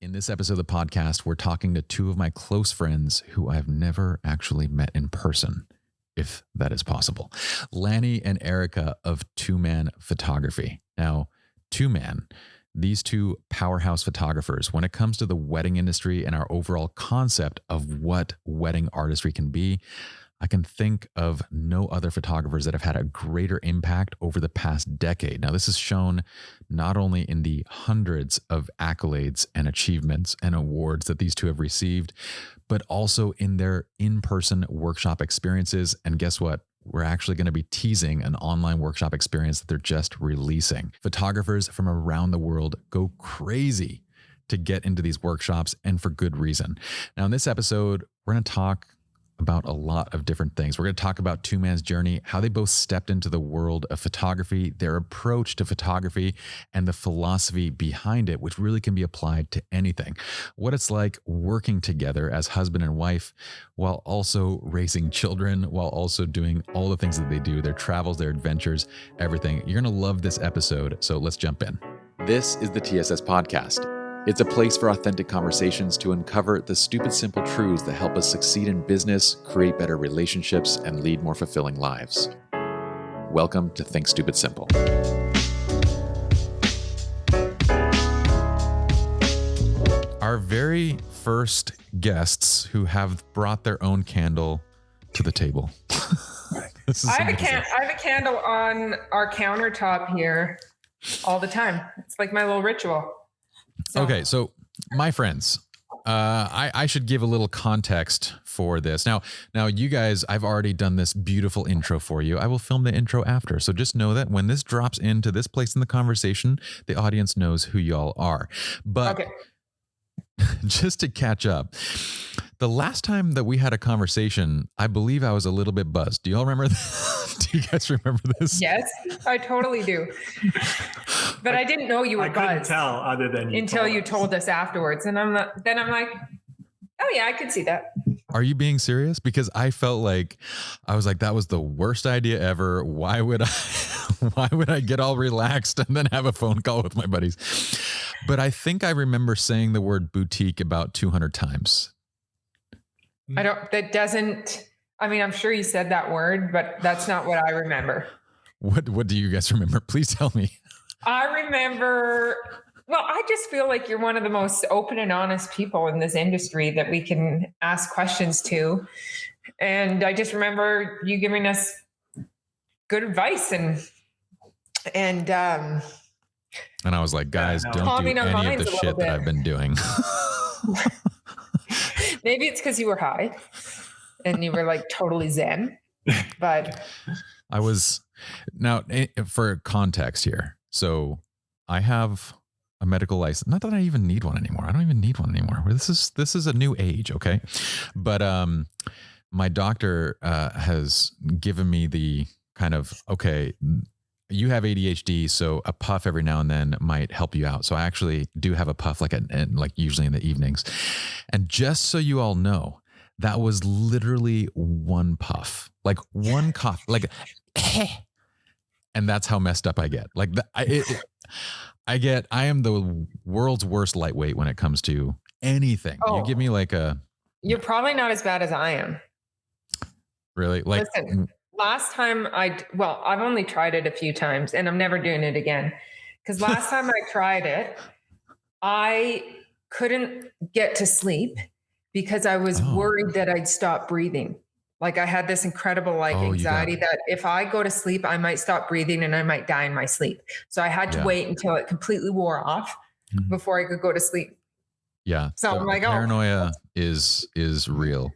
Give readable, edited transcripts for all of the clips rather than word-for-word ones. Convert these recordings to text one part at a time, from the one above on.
In this episode of the podcast, we're talking to two of my close friends who I've never actually met in person, if that is possible. Lanny and Erika of Two Mann Photography. Now, Two Mann, these two powerhouse photographers, when it comes to the wedding industry and our overall concept of what wedding artistry can be, I can think of no other photographers that have had a greater impact over the past decade. Now, this is shown not only in the hundreds of accolades and achievements and awards that these two have received, but also in their in-person workshop experiences. And guess what? We're actually going to be teasing an online workshop experience that they're just releasing. Photographers from around the world go crazy to get into these workshops, and for good reason. Now, in this episode, we're going to talk about a lot of different things. We're going to talk about Two Mann's journey, how they both stepped into the world of photography, their approach to photography, and the philosophy behind it, which really can be applied to anything. What it's like working together as husband and wife while also raising children, while also doing all the things that they do, their travels, their adventures, everything. You're going to love this episode, so let's jump in. This is the TSS Podcast. It's a place for authentic conversations to uncover the stupid, simple truths that help us succeed in business, create better relationships, and lead more fulfilling lives. Welcome to Think Stupid Simple. Our very first guests who have brought their own candle to the table. I have a candle on our countertop here all the time. It's like my little ritual. Okay, so my friends, I should give a little context for this. Now, you guys, I've already done this beautiful intro for you. I will film the intro after. So just know that when this drops into this place in the conversation, the audience knows who y'all are. But okay. Just to catch up, the last time that we had a conversation, I believe I was a little bit buzzed. Do y'all remember that? Do you guys remember this? Yes, I totally do. But I didn't know you were buzzed. I couldn't tell other than until you told us afterwards. And I'm like, oh yeah, I could see that. Are you being serious? Because I felt like, I was like, that was the worst idea ever. Why would I get all relaxed and then have a phone call with my buddies? But I think I remember saying the word boutique about 200 times. I'm sure you said that word, but that's not what I remember. What do you guys remember? Please tell me. I remember, I just feel like you're one of the most open and honest people in this industry that we can ask questions to. And I just remember you giving us good advice and I was like, guys, don't do any of the shit that I've been doing. Maybe it's because you were high and you were like totally zen, but I was. Now, for context here. So I have a medical license. Not that I even need one anymore. I don't even need one anymore. This is a new age. Okay. But, my doctor, has given me the kind of, okay, you have ADHD, so a puff every now and then might help you out. So I actually do have a puff, like usually in the evenings. And just so you all know, that was literally one puff, like one cough, like, and that's how messed up I get. Like I am the world's worst lightweight when it comes to anything. Oh, you give me like you're probably not as bad as I am. Really? Like, listen. Last time I've only tried it a few times and I'm never doing it again. Because last time I tried it, I couldn't get to sleep because I was worried that I'd stop breathing. Like I had this incredible anxiety that if I go to sleep, I might stop breathing and I might die in my sleep. So I had to wait until it completely wore off before I could go to sleep. Yeah. So I'm like, paranoia is real.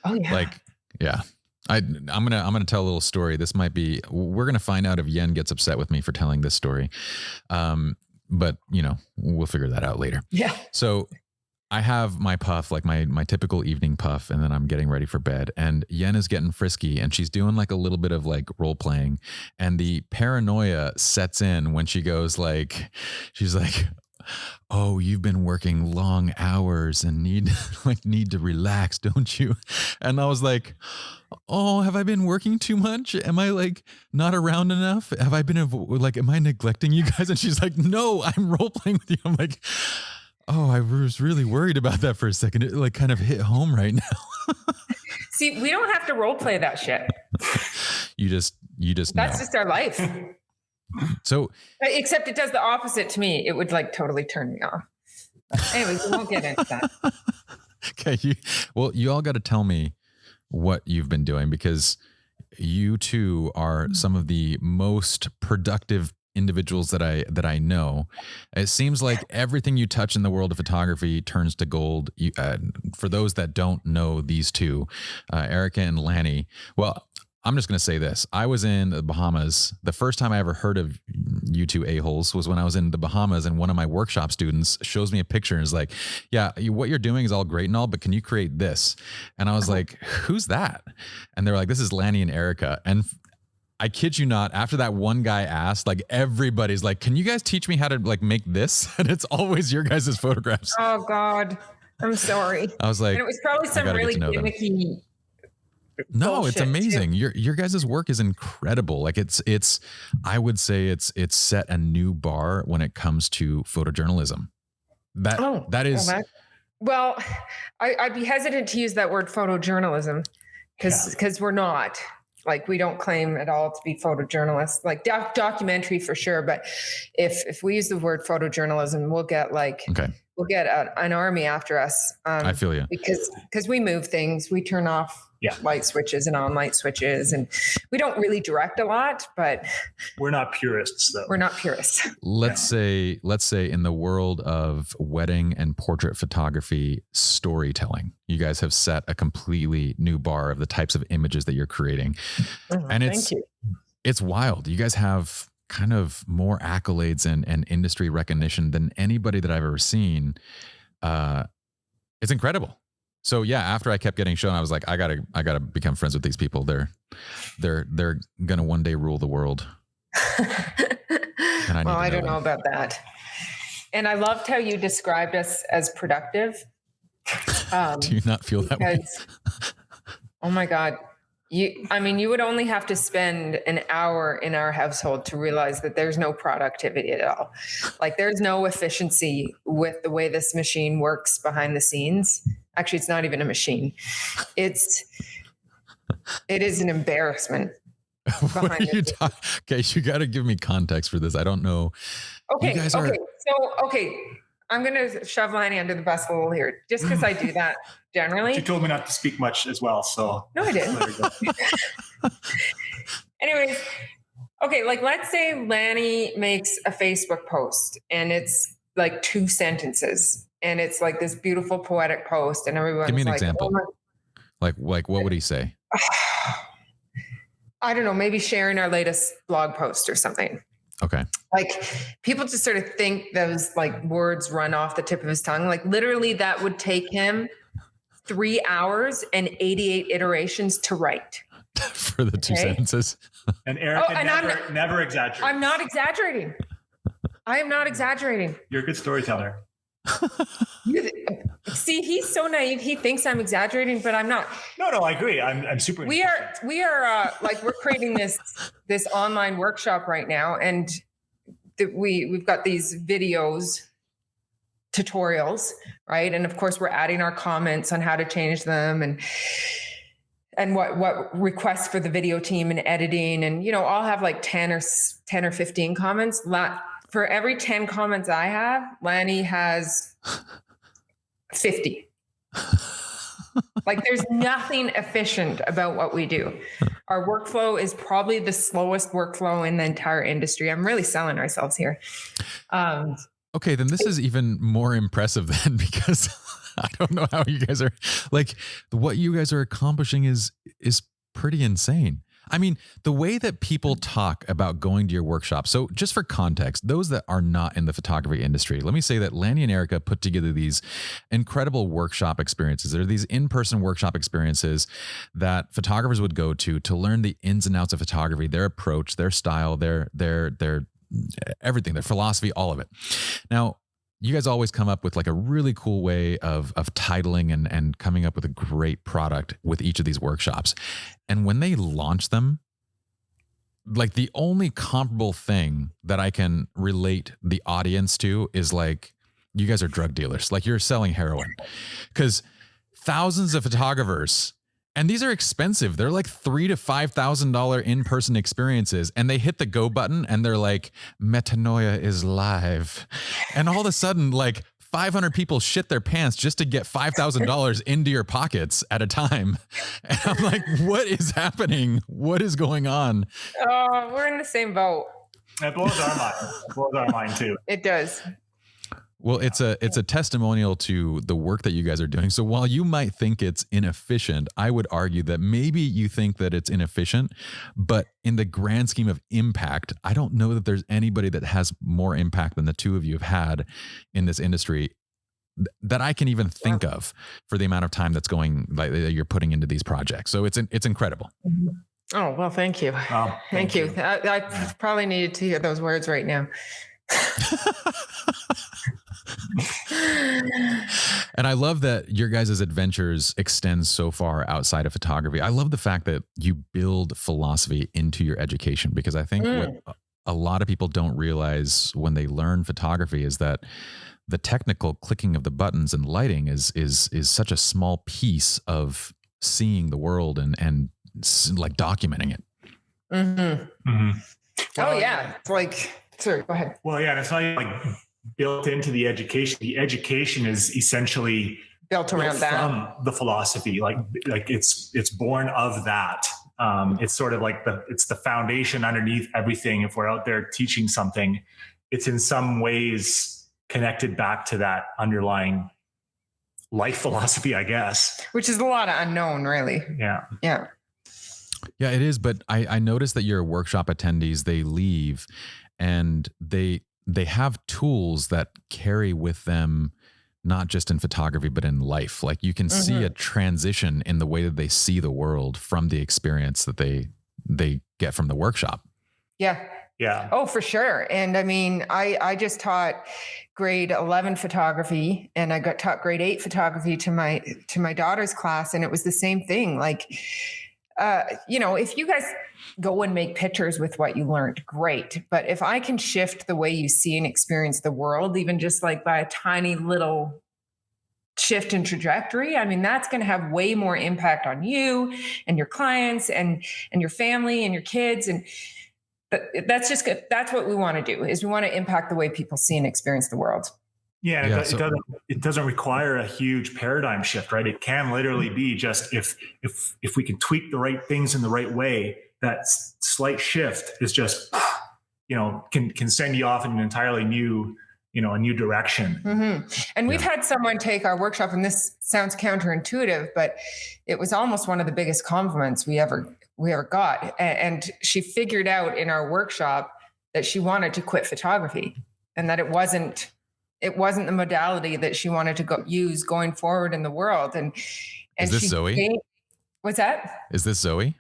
Oh yeah. Like, yeah. I'm gonna tell a little story. We're gonna find out if Yen gets upset with me for telling this story. But we'll figure that out later. Yeah. So I have my puff, like my typical evening puff, and then I'm getting ready for bed. And Yen is getting frisky and she's doing like a little bit of like role playing. And the paranoia sets in when she goes like, she's like, oh, you've been working long hours and need to relax, don't you? And I was like, oh, have I been working too much? Am I like not around enough? Have I been am I neglecting you guys? And she's like, no, I'm role playing with you. I'm like, Oh, I was really worried about that for a second. It like kind of hit home right now. See, we don't have to role play that shit. You just That's know. just our life. So, except it does the opposite to me. It would like totally turn me off. But anyways, we won't get into that. Okay, you all got to tell me what you've been doing, because you two are some of the most productive individuals that I know. It seems like everything you touch in the world of photography turns to gold. For those that don't know these two, Erika and Lanny, well, I'm just going to say this. I was in the Bahamas. The first time I ever heard of you two a-holes was when I was in the Bahamas, and one of my workshop students shows me a picture and is like, yeah, what you're doing is all great and all, but can you create this? And I was like, who's that? And they're like, this is Lanny and Erika. And I kid you not, after that one guy asked, like everybody's like, can you guys teach me how to like make this? And it's always your guys' photographs. Oh God, I'm sorry. I was like, and it was probably some really gimmicky. No, it's amazing. Too. Your guys' work is incredible. Like it's I would say it's set a new bar when it comes to photojournalism. That is well, I'd be hesitant to use that word photojournalism because we're not. Like, we don't claim at all to be photojournalists, like documentary for sure. But if we use the word photojournalism, we'll get we'll get an army after us. I feel you. Because we move things, we turn off light switches and on light switches, and we don't really direct a lot, but we're not purists though. We're not purists. Let's say in the world of wedding and portrait photography storytelling, you guys have set a completely new bar of the types of images that you're creating. And it's wild. You guys have kind of more accolades and industry recognition than anybody that I've ever seen. It's incredible. So yeah, after I kept getting shown, I was like, I gotta become friends with these people. They're gonna one day rule the world. And I don't know about that. And I loved how you described us as productive. Do you not feel that way? Oh my God. You would only have to spend an hour in our household to realize that there's no productivity at all. Like, there's no efficiency with the way this machine works behind the scenes. Actually, it's not even a machine. It is an embarrassment. What are you talking? Okay, you got to give me context for this. I don't know. Okay. I'm going to shove Lanny under the bus a little here, just because I do that generally. You told me not to speak much as well, so. No, I didn't. Anyways, okay, like let's say Lanny makes a Facebook post and it's like 2 sentences and it's like this beautiful poetic post and everyone's like, give me an example. Oh like what would he say? I don't know, maybe sharing our latest blog post or something. Okay. Like, people just sort of think those like words run off the tip of his tongue. Like, literally that would take him 3 hours and 88 iterations to write. For the 2 sentences. And Erika never exaggerates. I'm not exaggerating. I am not exaggerating. You're a good storyteller. See, he's so naive. He thinks I'm exaggerating, but I'm not. No, I agree. I'm super. We are like, we're creating this online workshop right now, and we've got these videos, tutorials, right? And of course, we're adding our comments on how to change them and what requests for the video team and editing, and I'll have like 10 or 15 comments. For every 10 comments I have, Lanny has 50. Like, there's nothing efficient about what we do. Our workflow is probably the slowest workflow in the entire industry. I'm really selling ourselves here. Okay, then this is even more impressive then, because I don't know how you guys are, like, what you guys are accomplishing is pretty insane. I mean, the way that people talk about going to your workshop. So just for context, those that are not in the photography industry, let me say that Lanny and Erika put together these incredible workshop experiences. There are these in-person workshop experiences that photographers would go to learn the ins and outs of photography, their approach, their style, their everything, their philosophy, all of it. Now, you guys always come up with like a really cool way of titling and coming up with a great product with each of these workshops. And when they launch them, like, the only comparable thing that I can relate the audience to is like you guys are drug dealers. Like you're selling heroin, because thousands of photographers, and these are expensive. They're like $3,000 to $5,000 in-person experiences, and they hit the go button and they're like, metanoia is live. And all of a sudden, like 500 people shit their pants just to get $5,000 into your pockets at a time. And I'm like, what is happening? What is going on? Oh, we're in the same boat. It blows our mind. It blows our mind too. It does. Well, it's a testimonial to the work that you guys are doing. So while you might think it's inefficient, I would argue that maybe you think that it's inefficient, but in the grand scheme of impact, I don't know that there's anybody that has more impact than the two of you have had in this industry that I can even think of for the amount of time that's going, like, that you're putting into these projects. So it's incredible. Oh, well, thank you. Thank you. I probably needed to hear those words right now. And I love that your guys' adventures extend so far outside of photography. I love the fact that you build philosophy into your education, because I think what a lot of people don't realize when they learn photography is that the technical clicking of the buttons and lighting is such a small piece of seeing the world and like documenting it. Mm-hmm. Mm-hmm. Well, yeah. It's like, sorry, go ahead. Well, yeah, it's not like built into the education. The education is essentially built around that, from the philosophy. Like it's born of that. It's sort of like it's the foundation underneath everything. If we're out there teaching something, it's in some ways connected back to that underlying life philosophy, I guess. Which is a lot of unknown, really. Yeah. Yeah. Yeah, it is. But I noticed that your workshop attendees, they leave and they have tools that carry with them, not just in photography, but in life. Like you can see a transition in the way that they see the world from the experience that they get from the workshop. Yeah. Yeah. Oh, for sure. And I mean, I just taught grade 11 photography, and I got taught grade 8 photography to my daughter's class. And it was the same thing. Like, if you guys go and make pictures with what you learned, great. But if I can shift the way you see and experience the world, even just like by a tiny little shift in trajectory, I mean, that's going to have way more impact on you and your clients and your family and your kids. And that's just good. That's what we want to do, is we want to impact the way people see and experience the world. Yeah, it doesn't require a huge paradigm shift, right? It can literally be just if we can tweak the right things in the right way, that slight shift is just, can send you off in an entirely new, a new direction. Mm-hmm. And we've had someone take our workshop, and this sounds counterintuitive, but it was almost one of the biggest compliments we ever got. And she figured out in our workshop that she wanted to quit photography, and that it wasn't the modality that she wanted to use going forward in the world. And is this Zoe? What's that? Is this Zoe?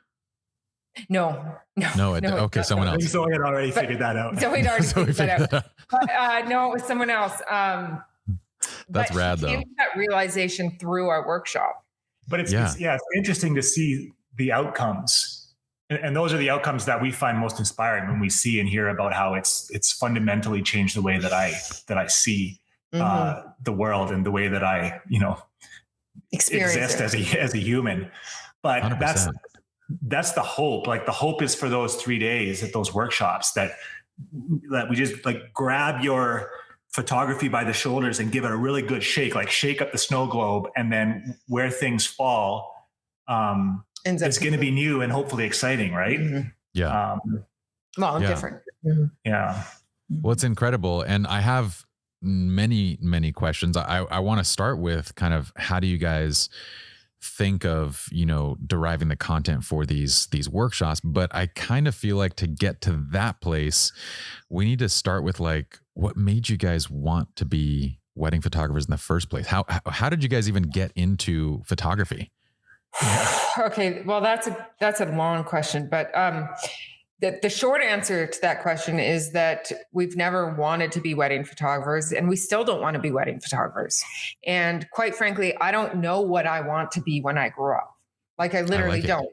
No. Okay, someone else. Zoe had already figured that out. Zoe had already figured that out. But no, it was someone else. That's rad, though. That realization through our workshop. But it's interesting to see the outcomes. And those are the outcomes that we find most inspiring when we see and hear about how it's fundamentally changed the way that I see the world and the way that I exist as a human. But 100%. That's the hope. Like the hope is for those 3 days at those workshops that we just like grab your photography by the shoulders and give it a really good shake, like shake up the snow globe, and then where things fall, it's going to be new and hopefully exciting, right? Mm-hmm. Yeah. Different. Mm-hmm. Yeah. Well, it's incredible. And I have many, many questions. I want to start with kind of how do you guys think of, deriving the content for these workshops? But I kind of feel like to get to that place, we need to start with like, what made you guys want to be wedding photographers in the first place? How did you guys even get into photography? Okay. Well, that's a long question, but the short answer to that question is that we've never wanted to be wedding photographers, and we still don't want to be wedding photographers. And quite frankly, I don't know what I want to be when I grow up. Like I literally don't.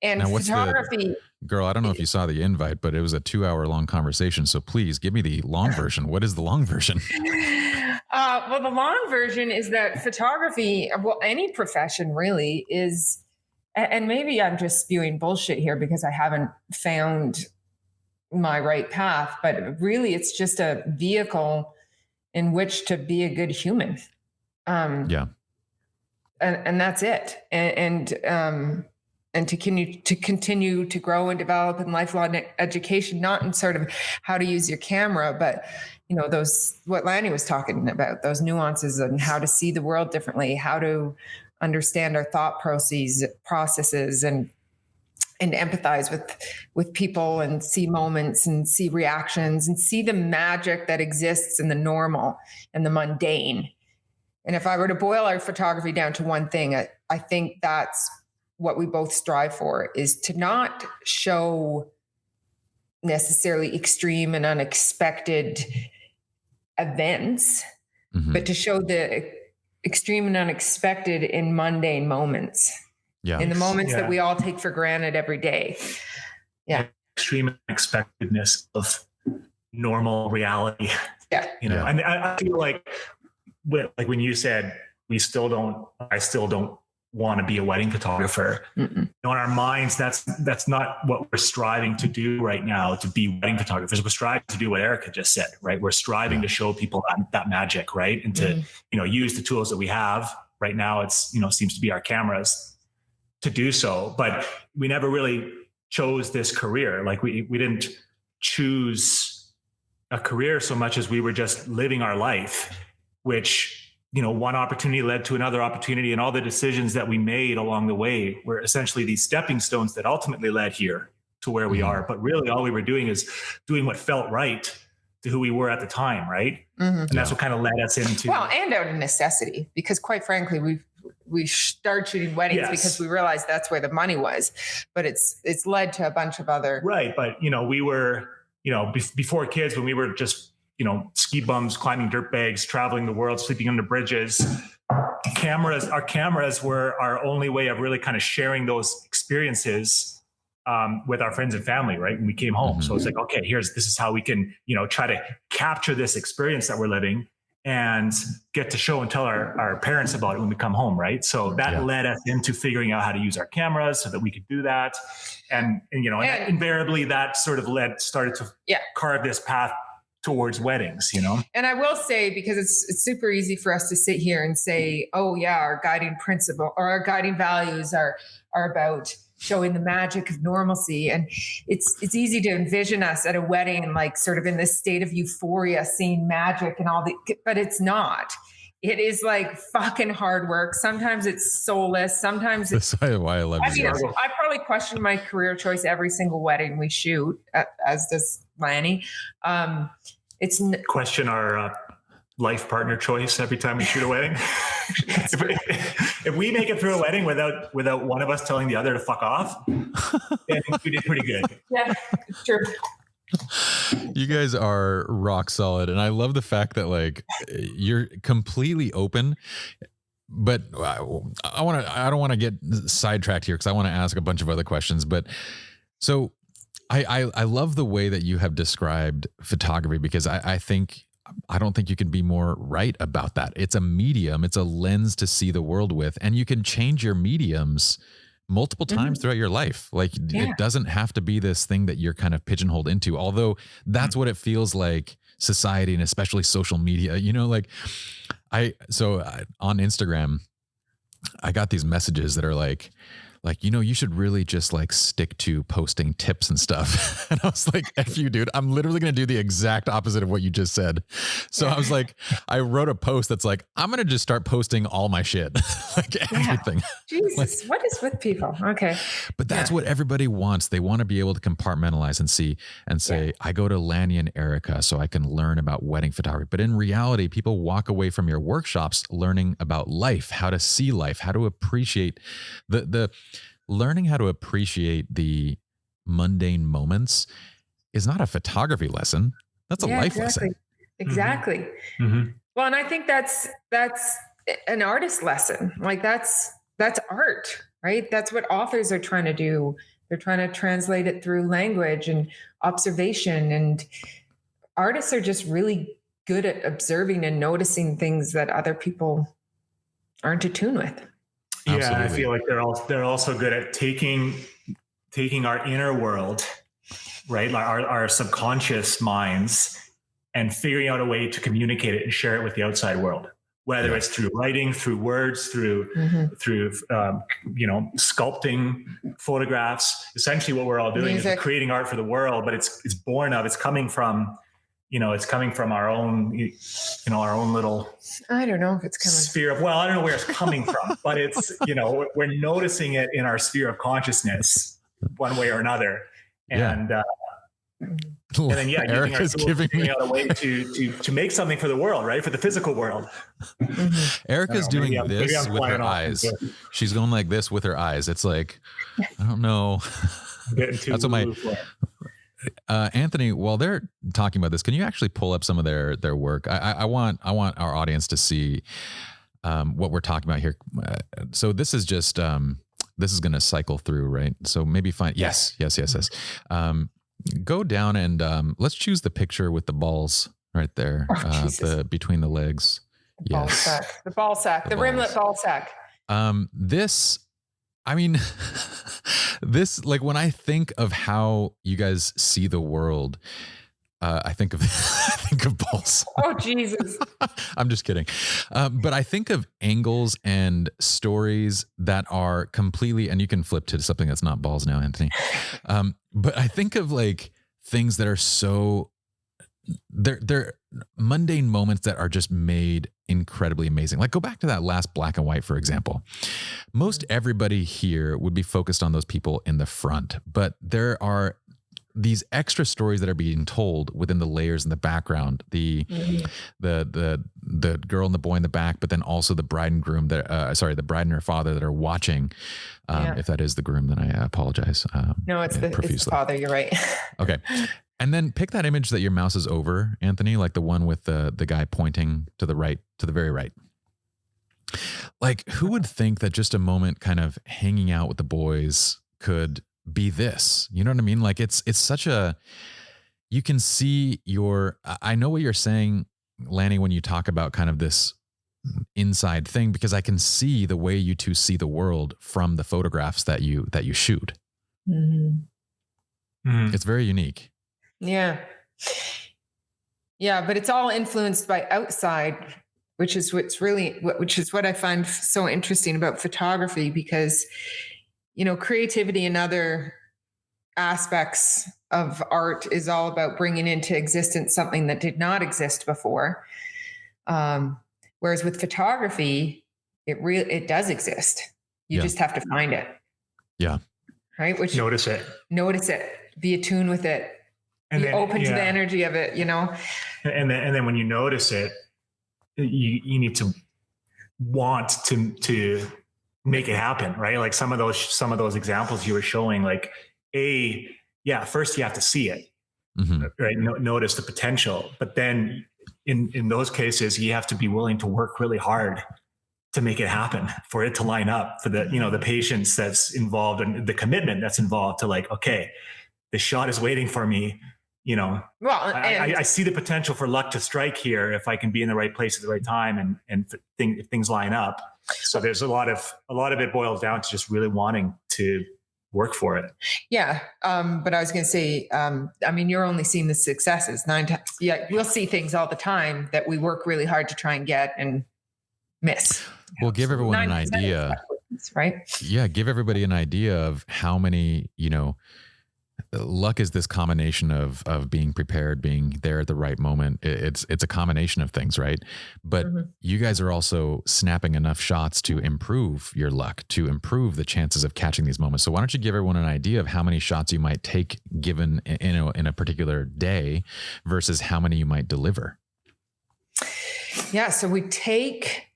And now, photography. Girl, I don't know if you saw the invite, but it was a 2-hour long conversation. So please give me the long version. What is the long version? Well, the long version is that photography, well, any profession really is, and maybe I'm just spewing bullshit here because I haven't found my right path, but really it's just a vehicle in which to be a good human. Yeah. And that's it. And to continue to grow and develop in lifelong education, not in sort of how to use your camera, but those, what Lanny was talking about, those nuances and how to see the world differently, how to understand our thought processes and empathize with people and see moments and see reactions and see the magic that exists in the normal and the mundane. And if I were to boil our photography down to one thing, I think that's what we both strive for, is to not show necessarily extreme and unexpected events, but to show the extreme and unexpected in mundane moments. Yeah. In the moments that we all take for granted every day. Yeah. Extreme unexpectedness of normal reality. Yeah. And I feel like when you said I still don't want to be a wedding photographer. In our minds, that's not what we're striving to do right now, to be wedding photographers. We're striving to do what Erika just said, right? We're striving to show people that magic, right? And to, use the tools that we have right now. It's, seems to be our cameras to do so, but we never really chose this career. Like we didn't choose a career so much as we were just living our life, which, one opportunity led to another opportunity, and all the decisions that we made along the way were essentially these stepping stones that ultimately led here to where we are. But really all we were doing is doing what felt right to who we were at the time. Right. And that's what kind of led us into. Well, and out of necessity, because quite frankly, we started shooting weddings because we realized that's where the money was, but it's led to a bunch of other. Right. But, we were, before kids, when we were just, ski bums, climbing dirt bags, traveling the world, sleeping under bridges, our cameras were our only way of really kind of sharing those experiences with our friends and family, right? When we came home. So it's like, okay, this is how we can, try to capture this experience that we're living and get to show and tell our parents about it when we come home, right? So that led us into figuring out how to use our cameras so that we could do that. And invariably that sort of started to carve this path towards weddings, And I will say, because it's super easy for us to sit here and say, oh yeah, our guiding principle or our guiding values are about showing the magic of normalcy. And it's easy to envision us at a wedding, like sort of in this state of euphoria, seeing magic and but it's not. It is like fucking hard work. Sometimes it's soulless. Sometimes it's why I love you. I probably question my career choice every single wedding we shoot, as does Lanny. Question our life partner choice every time we shoot a wedding. If we make it through a wedding without one of us telling the other to fuck off, then we did pretty good. Yeah, it's true. You guys are rock solid. And I love the fact that you're completely open, but I don't want to get sidetracked here because I want to ask a bunch of other questions. But so I love the way that you have described photography, because I don't think you can be more right about that. It's a medium, it's a lens to see the world with, and you can change your mediums multiple times throughout your life. It doesn't have to be this thing that you're kind of pigeonholed into, although that's what it feels like society, and especially social media, on Instagram, I got these messages that are like, you should really just stick to posting tips and stuff. And I was like, F you, dude, I'm literally going to do the exact opposite of what you just said. So I was like, I wrote a post that's like, I'm going to just start posting all my shit, everything. Jesus, what is with people? Okay. But that's what everybody wants. They want to be able to compartmentalize and see and say, I go to Lanny and Erika so I can learn about wedding photography. But in reality, people walk away from your workshops learning about life, how to see life, how to appreciate learning how to appreciate the mundane moments is not a photography lesson. That's a life lesson. Exactly. Mm-hmm. Well, and I think that's an artist lesson. That's art, right? That's what authors are trying to do. They're trying to translate it through language and observation, and artists are just really good at observing and noticing things that other people aren't attuned with. Yeah, Absolutely. I feel like they're also good at taking our inner world, right, like our subconscious minds, and figuring out a way to communicate it and share it with the outside world, whether it's through writing, through words, through sculpting, photographs. Essentially what we're all doing is we're creating art for the world, but it's coming from our own, our own little, I don't know if it's coming sphere of, I don't know where it's coming from, but it's, we're noticing it in our sphere of consciousness one way or another. And, and then, Erika's figuring out a way to make something for the world, right? For the physical world. Erika's doing this with her eyes. She's going like this with her eyes. It's like, I don't know. That's what Anthony, while they're talking about this, can you actually pull up some of their work? I want our audience to see what we're talking about here. So this is just this is going to cycle through, right? So maybe find yes. Go down and let's choose the picture with the balls right there, between the legs. Yes, the ball sack, the rimlet ball sack. This, I mean, this, like when I think of how you guys see the world, I think of balls. Oh, Jesus. I'm just kidding. But I think of angles and stories that are completely, and you can flip to something that's not balls now, Anthony. But I think of like things that are so, they're mundane moments that are just made incredibly amazing. Like go back to that last black and white, for example. Most everybody here would be focused on those people in the front, but there are these extra stories that are being told within the layers in the background, the girl and the boy in the back, but then also the bride and groom the bride and her father that are watching. If that is the groom, then I apologize. No, it's the father. You're right. Okay. And then pick that image that your mouse is over, Anthony, like the one with the guy pointing to the right, to the very right. Like who would think that just a moment kind of hanging out with the boys could be this? You know what I mean? Like it's such a, you can see I know what you're saying, Lanny, when you talk about kind of this inside thing, because I can see the way you two see the world from the photographs that you shoot. It's very unique. Yeah. But it's all influenced by outside, which is what I find so interesting about photography, because, creativity and other aspects of art is all about bringing into existence something that did not exist before. Whereas with photography, it does exist. You just have to find it. Yeah. Right. Notice it, be attuned with it. And be open to the energy of it, And then when you notice it, you need to want to make it happen, right? Like some of those examples you were showing, like first you have to see it, right? Notice the potential, but then in those cases, you have to be willing to work really hard to make it happen, for it to line up, for the patience that's involved and the commitment that's involved to like, okay, the shot is waiting for me. I see the potential for luck to strike here if I can be in the right place at the right time and if things line up. So there's a lot of it boils down to just really wanting to work for it. Yeah. But I was going to say, you're only seeing the successes 9 times. Yeah. We'll see things all the time that we work really hard to try and get and miss. We'll give everyone an idea, right? Yeah. Give everybody an idea of how many, luck is this combination of being prepared, being there at the right moment. It's a combination of things, right? But you guys are also snapping enough shots to improve your luck, to improve the chances of catching these moments. So why don't you give everyone an idea of how many shots you might take given in a particular day versus how many you might deliver? Yeah, so we take,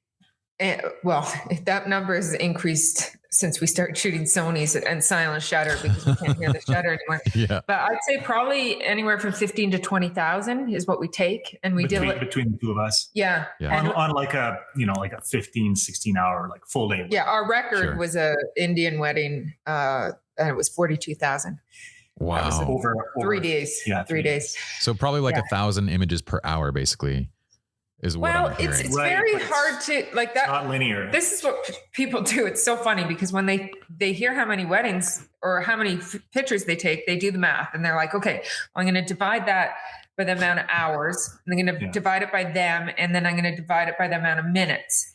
that number has increased since we started shooting Sonys and silent shutter, because we can't hear the shutter anymore. Yeah. But I'd say probably anywhere from 15 to 20,000 is what we take. And we did it between the two of us. Yeah. On like a 15, 16 hour, like full day. Yeah. Our record was a Indian wedding. And it was 42,000. Wow. Over 3 days. Yeah. 3 days. So probably like 1,000 images per hour, basically. is what Well, I'm hearing. it's Right, very but it's hard to like that. Not linear. This is what people do. It's so funny because when they hear how many weddings or how many pictures they take, they do the math and they're like, okay, I'm going to divide that by the amount of hours. And I'm going to divide it by them, and then I'm going to divide it by the amount of minutes.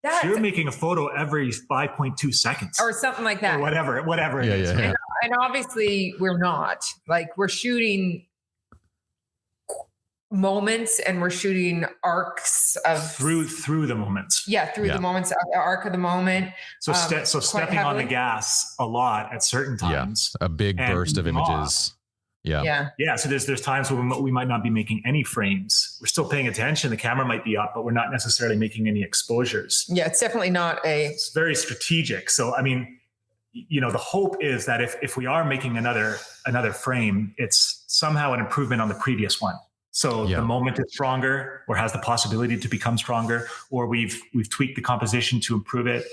So you're making a photo every 5.2 seconds or something like that, or whatever it is. Yeah. And obviously we're not, like, we're shooting moments and we're shooting arcs of through the moments. The moments of the arc of the moment. So stepping on the gas a lot at certain times. A big burst of images. Yeah. So there's times when we might not be making any frames. We're still paying attention. The camera might be up, but we're not necessarily making any exposures. Yeah, it's definitely not it's very strategic. So I mean, the hope is that if we are making another frame, it's somehow an improvement on the previous one. So the moment is stronger, or has the possibility to become stronger, or we've tweaked the composition to improve it,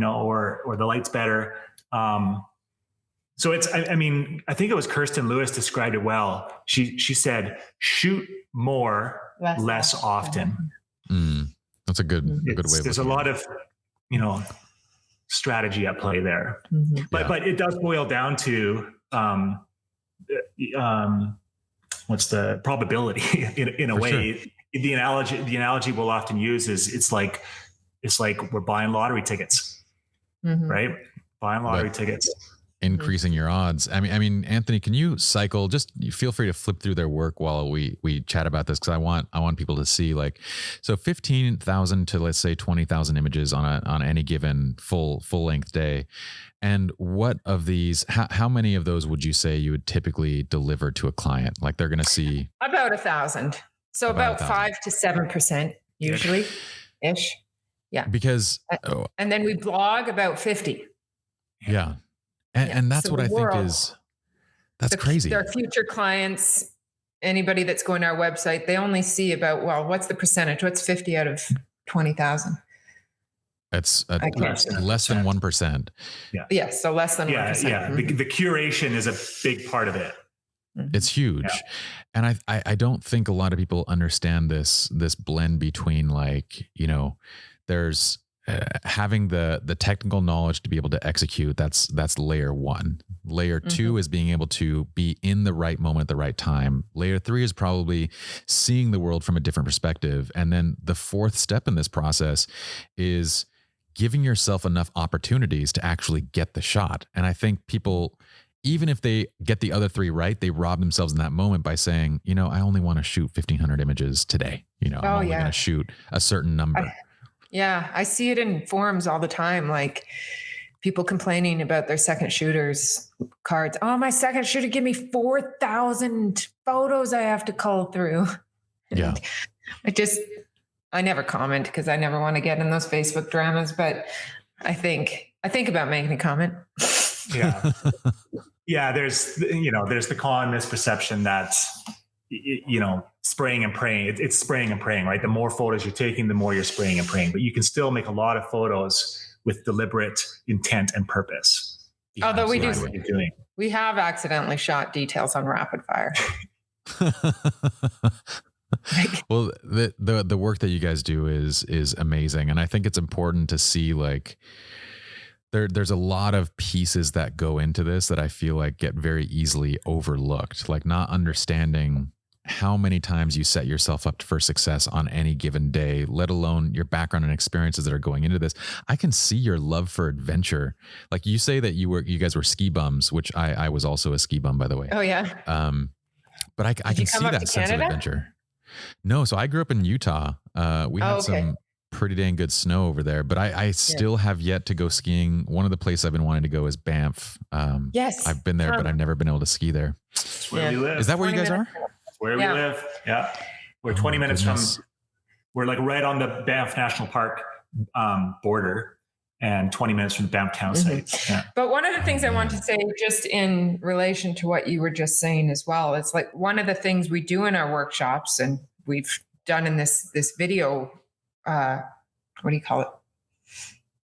or the light's better. So it's, I mean, I think it was Kirsten Lewis described it well. She said, shoot more, less often. That's a good way. There's a lot of, strategy at play there, but it does boil down to, what's the probability in a way. Sure. The analogy we'll often use is it's like we're buying lottery tickets, right? Buying lottery tickets. Increasing your odds. I mean, Anthony, can you cycle? Just feel free to flip through their work while we chat about this, because I want people to see, like, so 15,000 to, let's say, 20,000 images on any given full length day. And what of these? How many of those would you say you would typically deliver to a client? Like, they're going to see about 1,000. So about 5 to 7% usually, ish. Yeah. Because and then we blog about 50. Yeah. And that's what I think is, that's crazy. Our future clients, anybody that's going to our website, they only see about, what's the percentage? What's 50 out of 20,000? That's less than 1%. Yeah. So less than 1%. Yeah. The curation is a big part of it. It's huge. Yeah. And I don't think a lot of people understand this blend between, like, there's having the technical knowledge to be able to execute. That's layer one. Layer two is being able to be in the right moment at the right time. Layer three is probably seeing the world from a different perspective. And then the fourth step in this process is giving yourself enough opportunities to actually get the shot. And I think people, even if they get the other three right, they rob themselves in that moment by saying, I only want to shoot 1,500 images today. I'm only going to shoot a certain number. I see it in forums all the time. Like, people complaining about their second shooters cards. Oh, my second shooter give me 4,000 photos I have to cull through. Yeah. I never comment because I never want to get in those Facebook dramas, but I think about making a comment. Yeah. Yeah. There's the common misperception that, spraying and praying. It's spraying and praying, right? The more photos you're taking, the more you're spraying and praying, but you can still make a lot of photos with deliberate intent and purpose. Although we do, what you're doing. We have accidentally shot details on rapid fire. Well, the work that you guys do is amazing. And I think it's important to see, like, there's a lot of pieces that go into this that I feel like get very easily overlooked, like not understanding how many times you set yourself up for success on any given day, let alone your background and experiences that are going into this. I can see your love for adventure. Like, you say that you guys were ski bums, which I was also a ski bum, by the way. Oh yeah. But I can see that sense of adventure. No, so I grew up in Utah. We had some pretty dang good snow over there, but I still have yet to go skiing. One of the places I've been wanting to go is Banff. Yes. I've been there, but I've never been able to ski there. That's where we live. Is that where you guys are? Where we live. Yeah. We're 20 minutes from, we're like right on the Banff National Park border and 20 minutes from the Banff town site. Yeah. But one of the things I want to say, just in relation to what you were just saying as well, it's like one of the things we do in our workshops, and we've done in this video, what do you call it?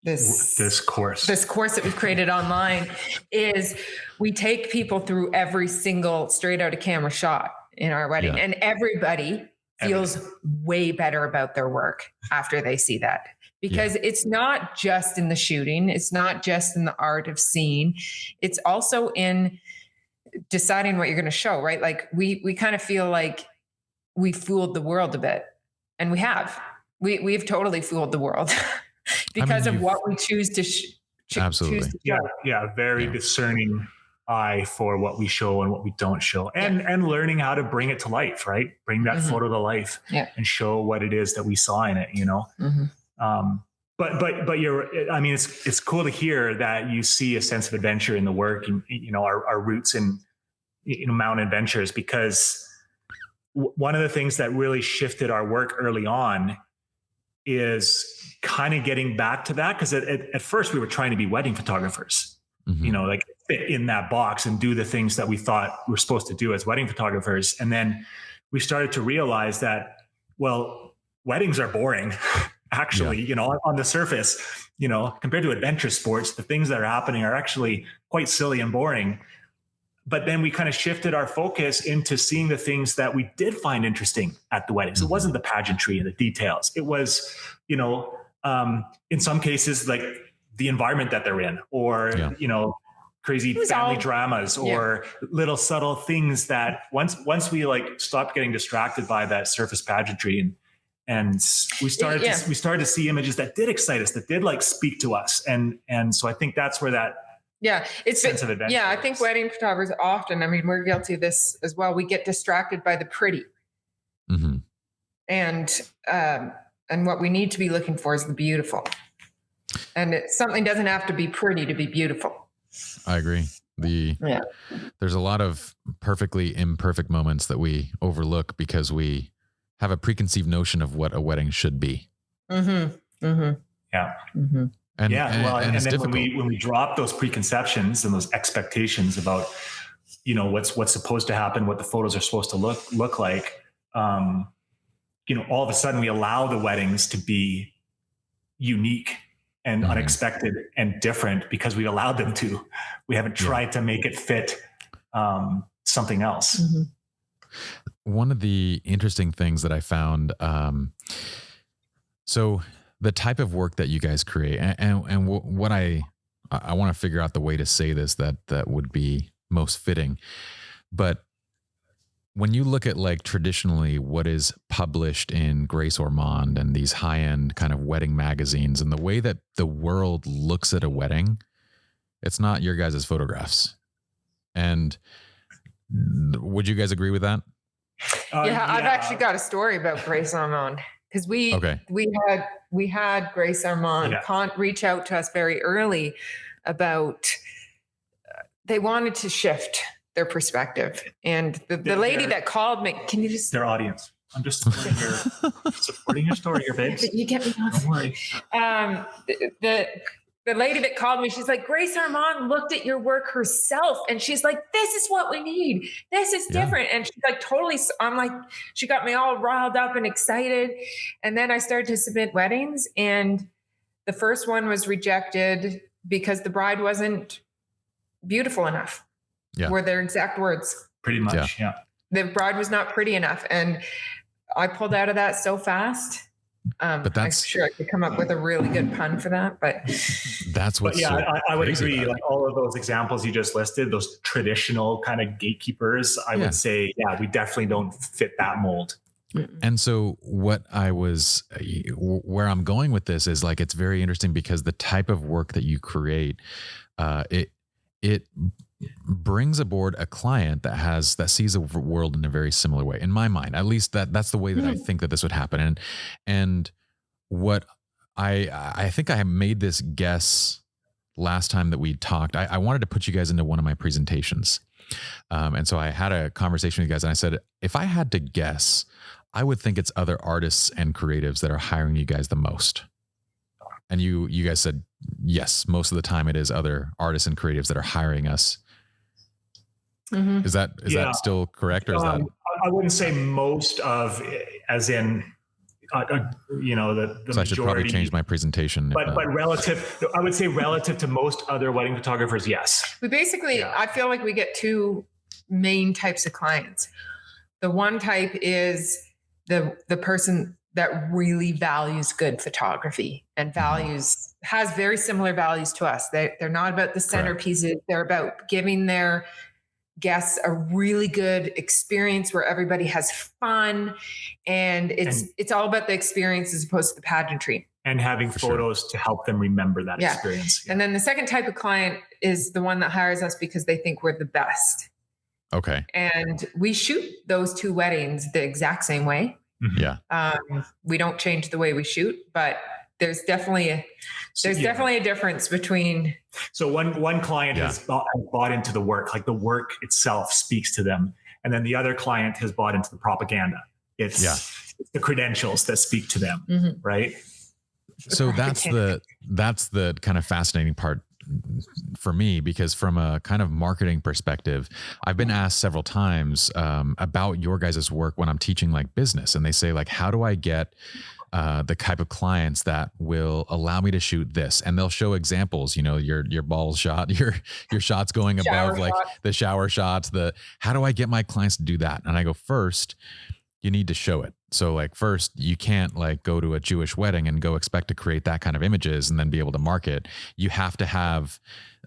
This course that we've created online, is we take people through every single straight out of camera shot in our wedding, and everybody feels way better about their work after they see that. Because it's not just in the shooting, it's not just in the art of seeing, it's also in deciding what you're going to show, right? Like we kind of feel like we fooled the world a bit, and we have. We've totally fooled the world because of what we choose to absolutely choose to show. Very discerning eye for what we show and what we don't show, and learning how to bring it to life, right? Bring that photo to life and show what it is that we saw in it, But I mean, it's cool to hear that you see a sense of adventure in the work, and our roots in mountain adventures, because one of the things that really shifted our work early on is kind of getting back to that, because at first we were trying to be wedding photographers, like fit in that box and do the things that we thought we were supposed to do as wedding photographers, and then we started to realize that, well, weddings are boring. Actually, on the surface, compared to adventure sports, the things that are happening are actually quite silly and boring. But then we kind of shifted our focus into seeing the things that we did find interesting at the weddings. It wasn't the pageantry and the details. It was, in some cases, like the environment that they're in, or, crazy family dramas, or little subtle things that once we like stopped getting distracted by that surface pageantry, and we started to see images that did excite us, that did like speak to us. And so I think that's where that sense of adventure. I think wedding photographers often, I mean, we're guilty of this as well. We get distracted by the pretty. And what we need to be looking for is the beautiful. And something doesn't have to be pretty to be beautiful. I agree. There's a lot of perfectly imperfect moments that we overlook because we have a preconceived notion of what a wedding should be. And it's then difficult. when we drop those preconceptions and those expectations about, what's supposed to happen, what the photos are supposed to look like, all of a sudden we allow the weddings to be unique and unexpected and different because we allowed them to. We haven't tried to make it fit something else. One of the interesting things that I found, so the type of work that you guys create, and what I want to figure out the way to say this that would be most fitting. But when you look at like traditionally what is published in Grace Ormond and these high-end kind of wedding magazines, and the way that the world looks at a wedding, it's not your guys' photographs. And would you guys agree with that? I've actually got a story about Grace Ormond, because we had Grace Ormond reach out to us very early about they wanted to shift their perspective, and the lady that called me, can you just their audience? I'm just supporting your story here, babes. You get me off. Don't worry. The lady that called me, she's like, Grace Ormond looked at your work herself, and she's like, this is what we need. This is different. And she's like, totally. I'm like, she got me all riled up and excited. And then I started to submit weddings, and the first one was rejected because the bride wasn't beautiful enough. Were their exact words. Pretty much. The bride was not pretty enough. And I pulled out of that so fast. But I'm sure I could come up with a really good pun for that, but that's what. I would agree. Like all of those examples you just listed, those traditional kind of gatekeepers, I would say, we definitely don't fit that mold. And so where I'm going with this is like, it's very interesting because the type of work that you create, it brings aboard a client that sees the world in a very similar way. In my mind, at least that's the way that I think that this would happen. And what I think I made this guess last time that we talked. I wanted to put you guys into one of my presentations. And so I had a conversation with you guys, and I said, if I had to guess, I would think it's other artists and creatives that are hiring you guys the most. And you guys said, yes, most of the time it is other artists and creatives that are hiring us. Is that still correct, or is that? I wouldn't say most of, as in, the so I should probably change my presentation. But relative, I would say relative to most other wedding photographers, yes. We basically, I feel like we get two main types of clients. The one type is the person that really values good photography and has very similar values to us. They're not about the centerpieces. They're about giving their guests a really good experience where everybody has fun, and it's all about the experience as opposed to the pageantry. And having photos to help them remember that experience. Yeah. And then the second type of client is the one that hires us because they think we're the best. Okay. And we shoot those two weddings the exact same way. Mm-hmm. Yeah. We don't change the way we shoot, but there's definitely a difference between. So one client has bought into the work, like the work itself speaks to them. And then the other client has bought into the propaganda. It's the credentials that speak to them. Right. So that's the kind of fascinating part for me, because from a kind of marketing perspective, I've been asked several times about your guys' work when I'm teaching like business, and they say like, how do I get the type of clients that will allow me to shoot this? And they'll show examples, your ball shot, your shots going above like the shower shots, how do I get my clients to do that? And I go, first, you need to show it. So like first, you can't like go to a Jewish wedding and go expect to create that kind of images and then be able to market. You have to have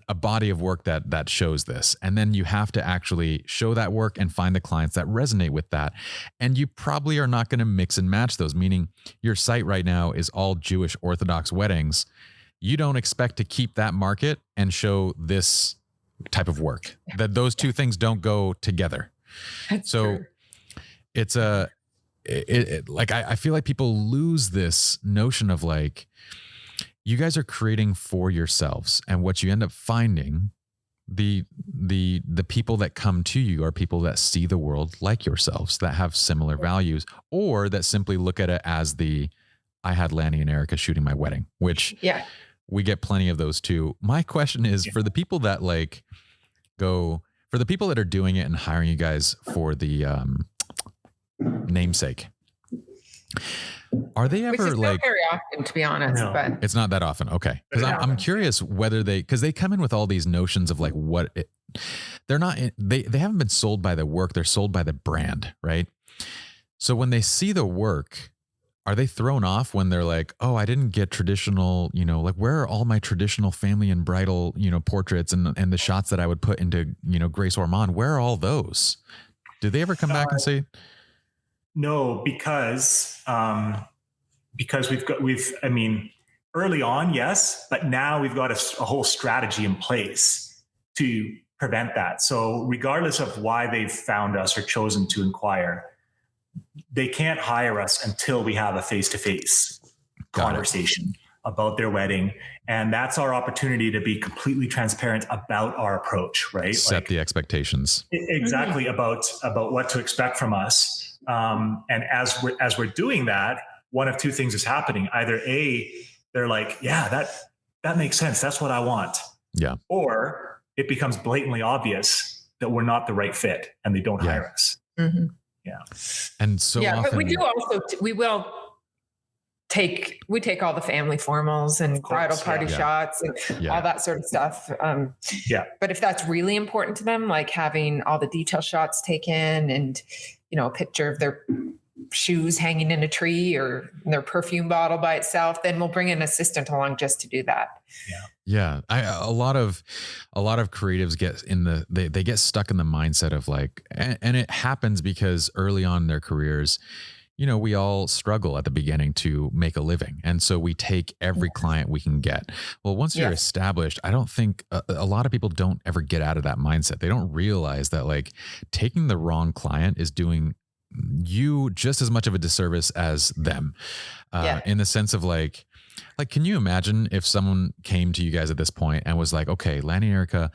a body of work that shows this. And then you have to actually show that work and find the clients that resonate with that. And you probably are not going to mix and match those, meaning your site right now is all Jewish Orthodox weddings. You don't expect to keep that market and show this type of work. That those two things don't go together. That's so true. It's I feel like people lose this notion of like, you guys are creating for yourselves, and what you end up finding, the people that come to you are people that see the world like yourselves, that have similar values, or that simply look at it as I had Lanny and Erika shooting my wedding, which we get plenty of those too. My question is for the people that for the people that are doing it and hiring you guys for the namesake, are they ever Which is like not very often, to be honest? No. But it's not that often? Okay, because I'm curious whether because they come in with all these notions of like they're not they haven't been sold by the work, they're sold by the brand, right? So when they see the work, are they thrown off when they're like, oh, I didn't get traditional, like where are all my traditional family and bridal, portraits and the shots that I would put into, Grace Ormond? Where are all those? Do they ever come back and say? No, because early on, yes, but now we've got a whole strategy in place to prevent that. So regardless of why they've found us or chosen to inquire, they can't hire us until we have a face-to-face conversation about their wedding. And that's our opportunity to be completely transparent about our approach, right? Set the expectations. Exactly, about what to expect from us. And as we're doing that, one of two things is happening. Either A, they're like, yeah, that makes sense. That's what I want. Yeah. Or it becomes blatantly obvious that we're not the right fit and they don't hire us. Mm-hmm. Yeah. And so often, but we do also, we take all the family formals and bridal party shots and all that sort of stuff. But if that's really important to them, like having all the detail shots taken and, a picture of their shoes hanging in a tree or their perfume bottle by itself, then we'll bring an assistant along just to do that. Yeah. A lot of creatives get they get stuck in the mindset of like, and it happens because early on in their careers, we all struggle at the beginning to make a living. And so we take every client we can get. Well, once you're established, I don't think a lot of people don't ever get out of that mindset. They don't realize that like taking the wrong client is doing you just as much of a disservice as them. In the sense of like, can you imagine if someone came to you guys at this point and was like, okay, Lanny and Erika,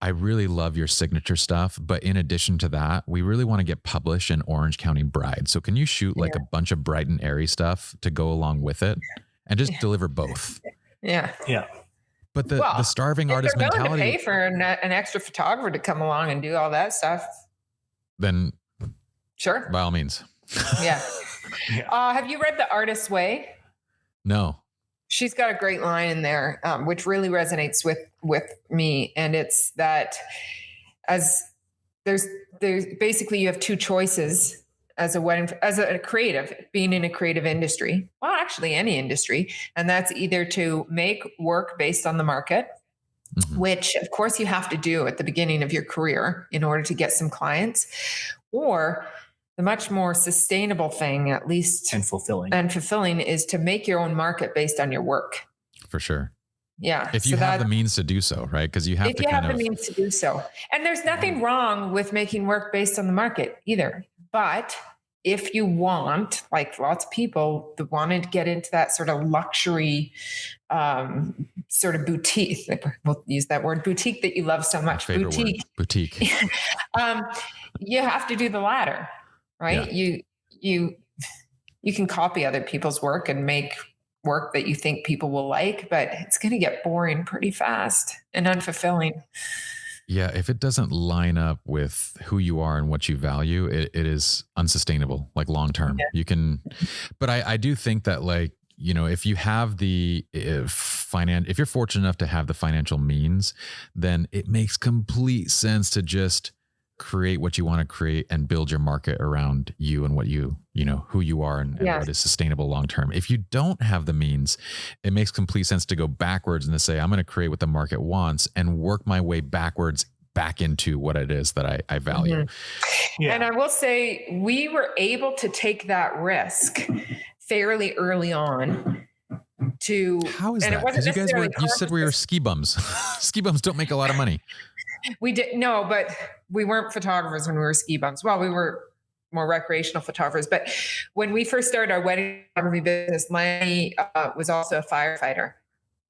I really love your signature stuff, but in addition to that, we really want to get published in Orange County Bride. So can you shoot like a bunch of bright and airy stuff to go along with it and just deliver both? Yeah. But the starving artist mentality. mentality. To pay for an extra photographer to come along and do all that stuff. Then sure. By all means. Yeah. Have you read The Artist's Way? No. She's got a great line in there, which really resonates with me. And it's that as there's basically you have two choices as a creative, being in a creative industry, well, actually any industry, and that's either to make work based on the market, which of course you have to do at the beginning of your career in order to get some clients, or the much more sustainable thing, at least, and fulfilling is to make your own market based on your work. For sure. Yeah. If you have the means to do so, right? Because you have the means to do so. And there's nothing wrong with making work based on the market either. But if you want, like lots of people that want to get into that sort of luxury, sort of boutique, we'll use that word, boutique that you love so much. Boutique. You have to do the latter, right? Yeah. You can copy other people's work and make work that you think people will like, but it's going to get boring pretty fast and unfulfilling. Yeah. If it doesn't line up with who you are and what you value, it is unsustainable, like long-term. Yeah. You can, but I do think that, like, you know, if you have if you're fortunate enough to have the financial means, then it makes complete sense to just create what you want to create and build your market around you and what you know, who you are and what is sustainable long-term. If you don't have the means, it makes complete sense to go backwards and to say, I'm going to create what the market wants and work my way backwards back into what it is that I value. Mm-hmm. Yeah. And I will say we were able to take that risk fairly early on. How is that? Because you said we were ski bums. Ski bums don't make a lot of money. We did no, but we weren't photographers when we were ski bums. Well, we were more recreational photographers. But when we first started our wedding photography business, Lanny was also a firefighter.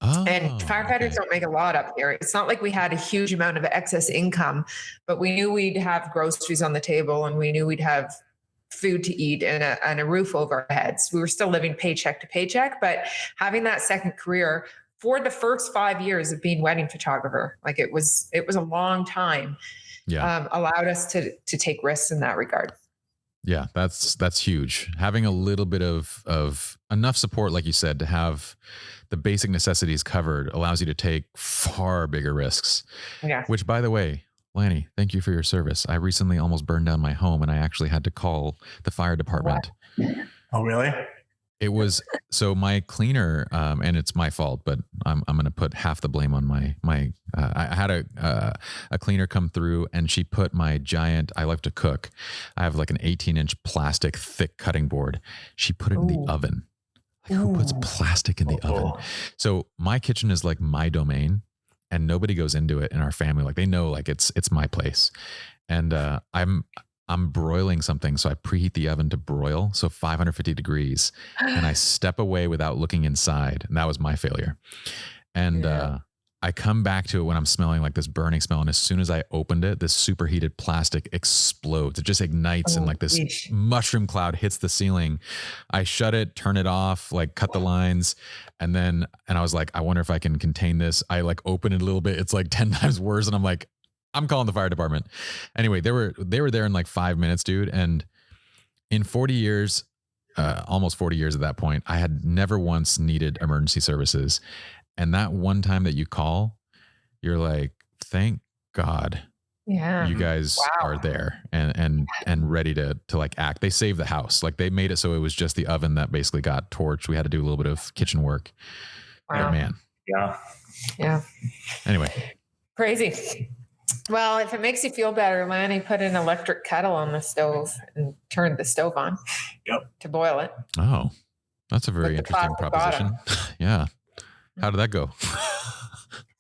Oh, and firefighters don't make a lot up here. It's not like we had a huge amount of excess income, but we knew we'd have groceries on the table and we knew we'd have food to eat and a roof over our heads. We were still living paycheck to paycheck, but having that second career for the first 5 years of being wedding photographer, like it was a long time, allowed us to take risks in that regard. Yeah, that's huge. Having a little bit of enough support, like you said, to have the basic necessities covered allows you to take far bigger risks. Yeah. Which, by the way, Lanny, thank you for your service. I recently almost burned down my home and I actually had to call the fire department. What? Oh, really? It was, so my cleaner, and it's my fault, but I'm going to put half the blame on I had a cleaner come through and she put my giant, I like to cook. I have like an 18-inch plastic thick cutting board. She put it in the oven. Like, who puts plastic in the oven? So my kitchen is like my domain and nobody goes into it in our family. Like they know, like it's my place. And I'm broiling something. So I preheat the oven to broil. So 550 degrees and I step away without looking inside. And that was my failure. And, I come back to it when I'm smelling like this burning smell. And as soon as I opened it, this superheated plastic explodes. It just ignites and like this mushroom cloud hits the ceiling. I shut it, turn it off, like cut the lines. And I was like, I wonder if I can contain this. I like open it a little bit. It's like 10 times worse. And I'm like, I'm calling the fire department. Anyway, they were there in like 5 minutes, dude. And in 40 years, almost 40 years at that point, I had never once needed emergency services. And that one time that you call, you're like, thank God you guys are there and ready to like act. They saved the house. Like they made it so it was just the oven that basically got torched. We had to do a little bit of kitchen work. Wow. But man. Yeah. Yeah. Anyway. Crazy. Well, if it makes you feel better, Lanny put an electric kettle on the stove and turned the stove on to boil it. Oh, that's a very interesting proposition. Yeah. How did that go?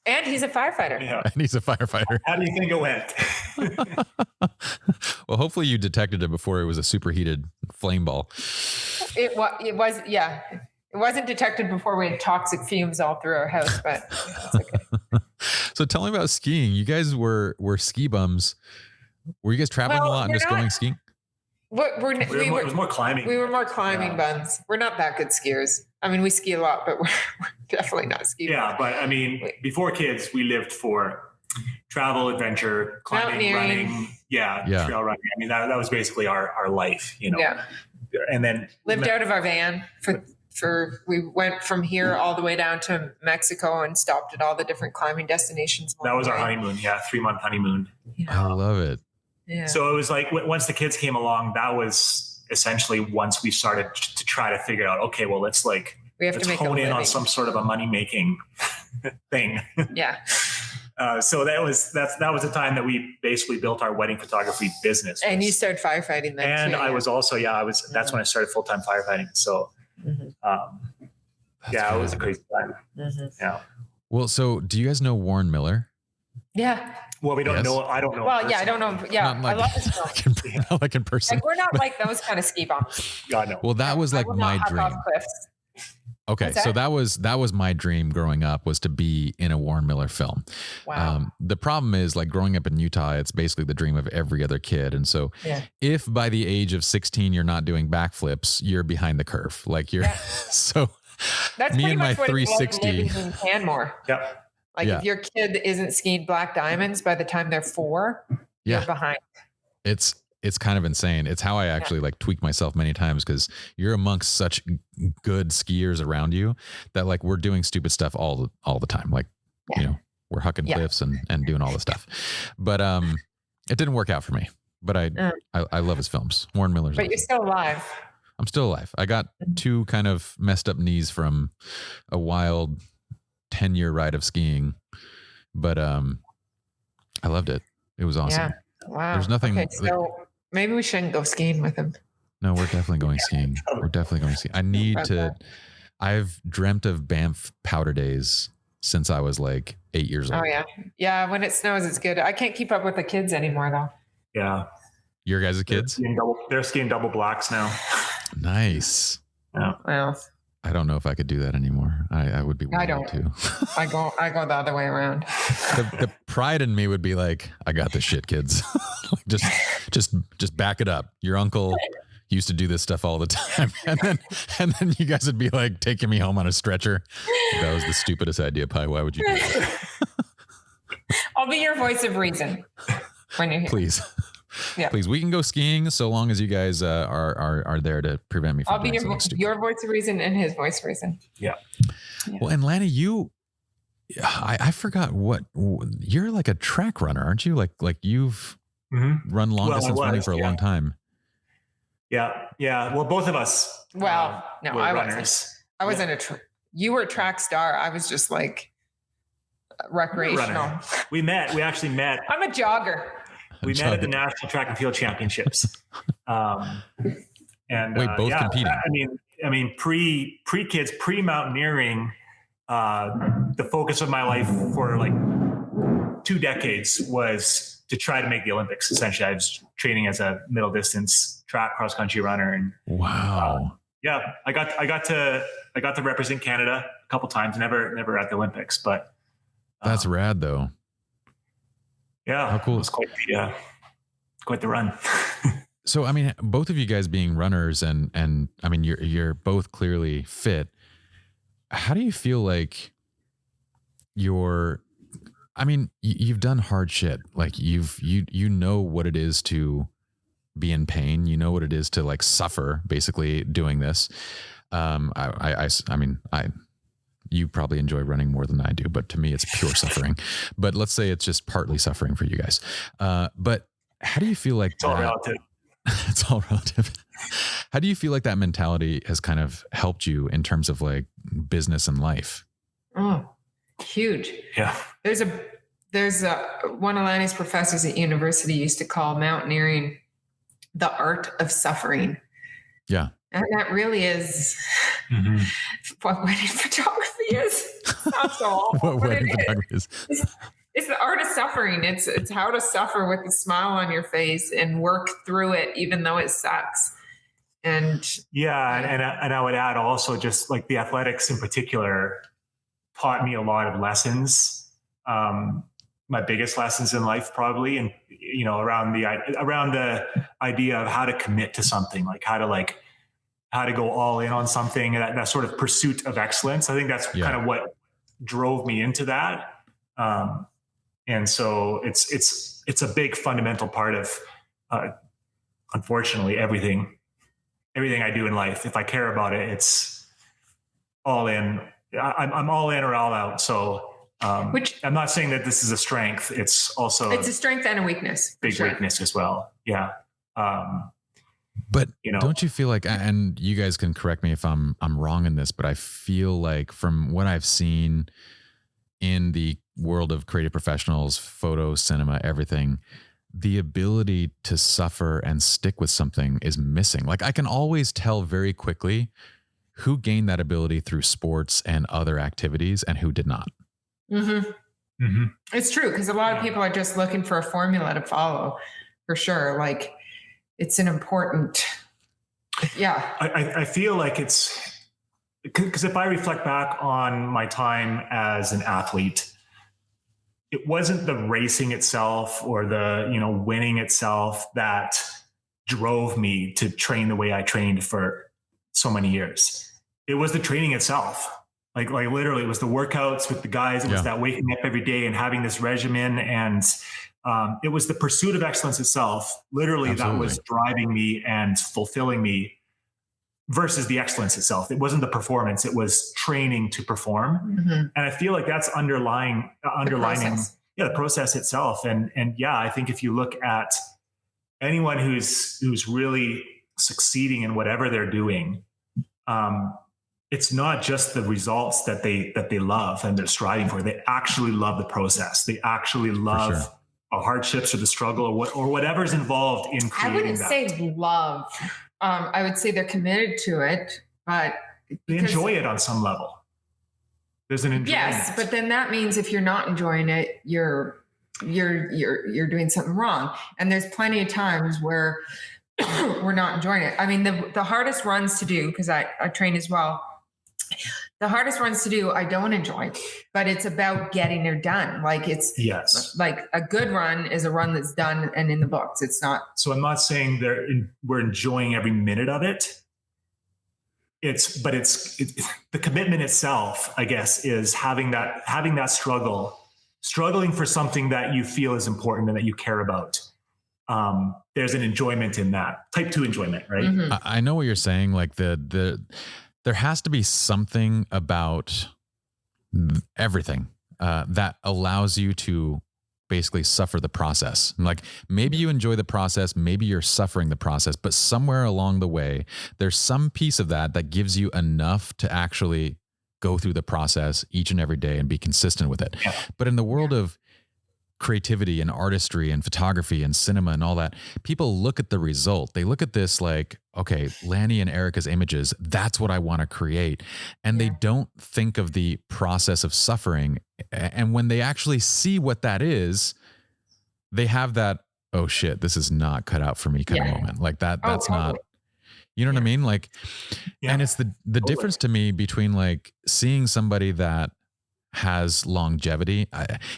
And he's a firefighter. Yeah. And he's a firefighter. How do you think it went? Well, hopefully you detected it before it was a superheated flame ball. It was, yeah. It wasn't detected before we had toxic fumes all through our house, but it's okay. So tell me about skiing. You guys were ski bums. Were you guys traveling a lot and just going skiing? It was more climbing. We were more climbing buns. We're not that good skiers. I mean, we ski a lot, but we're definitely not skiing. Yeah, but I mean, before kids, we lived for travel, adventure, climbing, running, trail running. I mean, that was basically our life, you know. Yeah. And then lived out of our van we went from here all the way down to Mexico and stopped at all the different climbing destinations. That was our honeymoon. Yeah. 3-month honeymoon. Yeah. I love it. Yeah. So it was like once the kids came along, that was essentially once we started to try to figure out, okay, well, let's hone in on some sort of a money-making thing. Yeah. So that was the time that we basically built our wedding photography business. And you started firefighting then and too. I was also, that's when I started full-time firefighting. So, it was a crazy time. Mm-hmm. Yeah. Well, so do you guys know Warren Miller? Yeah. Well, we don't know. I don't know. Well, yeah, I don't know. Yeah. Like, I love his film. not like in person. Like, we're not like those kind of ski bums. God, no. Well, that was like my dream. Okay, so that was my dream growing up, was to be in a Warren Miller film. Wow. The problem is, like, growing up in Utah, it's basically the dream of every other kid. And so if by the age of 16 you're not doing backflips, you're behind the curve. Like you're so that's me and my what 360 it's like in Canmore. Yep. Like if your kid isn't skiing black diamonds by the time they're 4, you're behind. It's kind of insane. It's how I actually like tweak myself many times, because you're amongst such good skiers around you that like we're doing stupid stuff all the time. Like, you know, we're hucking cliffs and doing all this stuff. But it didn't work out for me. But I love his films. Warren Miller's. But you're still alive. I'm still alive. I got 2 kind of messed up knees from a wild 10-year ride of skiing. But I loved it. It was awesome. Yeah. Wow. There's nothing. Okay, so maybe we shouldn't go skiing with him. No, we're definitely going skiing. We're definitely going skiing. I need to. I've dreamt of Banff powder days since I was like 8 years old. Oh yeah, yeah. When it snows, it's good. I can't keep up with the kids anymore though. Yeah. Your guys' kids? They're skiing double blacks now. Nice. Yeah. Well, I don't know if I could do that anymore. I would be willing to. I go the other way around. The pride in me would be like, I got this shit, kids. just back it up. Your uncle used to do this stuff all the time. And then you guys would be like taking me home on a stretcher. That was the stupidest idea, Pi. Why would you do that? I'll be your voice of reason when you're here. Please. Yeah. Please, we can go skiing so long as you guys are there to prevent me from doing something stupid. Your voice of reason and his voice of reason. Yeah. Well, and Lanny, I forgot you're like a track runner, aren't you? Like you've run long distance running for a long time. Yeah. Yeah. Well, both of us. Well, no, I runners. wasn't you were a track star. I was just like recreational. We actually met. I'm a jogger. We met at the National Track and Field Championships. And wait, both competing. I mean, pre-kids, pre-mountaineering, the focus of my life for like 2 decades was to try to make the Olympics. Essentially, I was training as a middle distance track cross country runner. And wow. I got to represent Canada a couple times, never at the Olympics, but that's rad though. Yeah. How cool. It was quite the run. So, I mean, both of you guys being runners and I mean, you're both clearly fit. How do you feel like you've done hard shit. Like you know what it is to be in pain. You know what it is to like suffer basically doing this. You probably enjoy running more than I do, but to me it's pure suffering. But let's say it's just partly suffering for you guys. But how do you feel like it's all relative? It's all relative. How do you feel like that mentality has kind of helped you in terms of like business and life? Oh, huge. Yeah. There's one of Lanny's professors at university used to call mountaineering the art of suffering. Yeah. And that really is what wedding photography is. Not so awful. What wedding photography is. It's the art of suffering. It's how to suffer with a smile on your face and work through it, even though it sucks. And I would add also just like the athletics in particular taught me a lot of lessons. My biggest lessons in life probably, and around the idea of how to commit to something, like how to go all in on something, and that sort of pursuit of excellence. I think that's kind of what drove me into that. And so it's a big fundamental part of, unfortunately, everything I do in life. If I care about it, it's all in. I'm all in or all out. So, which I'm not saying that this is a strength. It's a strength and a weakness. Big weakness as well. Yeah. But you know. don't you feel like, and you guys can correct me if I'm wrong in this, but I feel like from what I've seen in the world of creative professionals, photo, cinema, everything, the ability to suffer and stick with something is missing. Like I can always tell very quickly who gained that ability through sports and other activities and who did not. Mm-hmm. Mm-hmm. It's true, because a lot of people are just looking for a formula to follow, for sure. Like it's an important, I feel like it's, because if I reflect back on my time as an athlete, it wasn't the racing itself or the, winning itself that drove me to train the way I trained for so many years. It was the training itself. Like literally it was the workouts with the guys. It was that waking up every day and having this regimen. And it was the pursuit of excellence itself. Literally Absolutely. That was driving me and fulfilling me versus the excellence itself. It wasn't the performance. It was training to perform. Mm-hmm. And I feel like that's underlining the process itself. And I think if you look at anyone who's really succeeding in whatever they're doing, it's not just the results that they love and they're striving for. They actually love the process. They actually love the hardships or the struggle or whatever's involved in creating that. I wouldn't say love. I would say they're committed to it, but they enjoy it on some level. There's an enjoyment. Yes, but then that means if you're not enjoying it, you're doing something wrong. And there's plenty of times where we're not enjoying it. I mean, the hardest runs to do, because I train as well. The hardest runs to do, I don't enjoy, but it's about getting it done. Like like a good run is a run that's done and in the books. It's not. So I'm not saying we're enjoying every minute of it. It's the commitment itself, I guess, is having that struggling for something that you feel is important and that you care about. There's an enjoyment in that type 2 enjoyment, right? Mm-hmm. I know what you're saying. Like there has to be something about everything that allows you to basically suffer the process. Like maybe you enjoy the process, maybe you're suffering the process, but somewhere along the way, there's some piece of that gives you enough to actually go through the process each and every day and be consistent with it. Yeah. But in the world of creativity and artistry and photography and cinema and all that, people look at the result. They look at this like, okay, Lanny and Erika's images, that's what I want to create. And they don't think of the process of suffering. And when they actually see what that is, they have that, oh shit, this is not cut out for me kind of moment. Like that's not, you know what I mean? Like, and it's the difference to me between like seeing somebody that has longevity.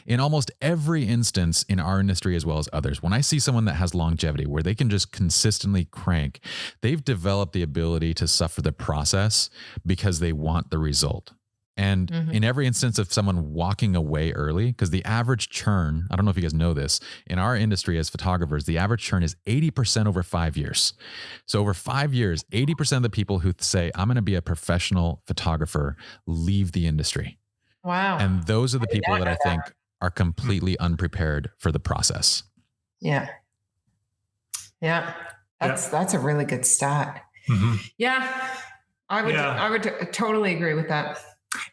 In almost every instance in our industry as well as others, when I see someone that has longevity where they can just consistently crank, they've developed the ability to suffer the process because they want the result. And in every instance of someone walking away early, because the average churn, I don't know if you guys know this, in our industry as photographers, the average churn is 80% over 5 years. So over 5 years, 80% of the people who say, I'm going to be a professional photographer, leave the industry. Wow. And those are the people that I think are completely unprepared for the process. Yeah. Yeah. That's a really good stat. Mm-hmm. Yeah. I would totally agree with that.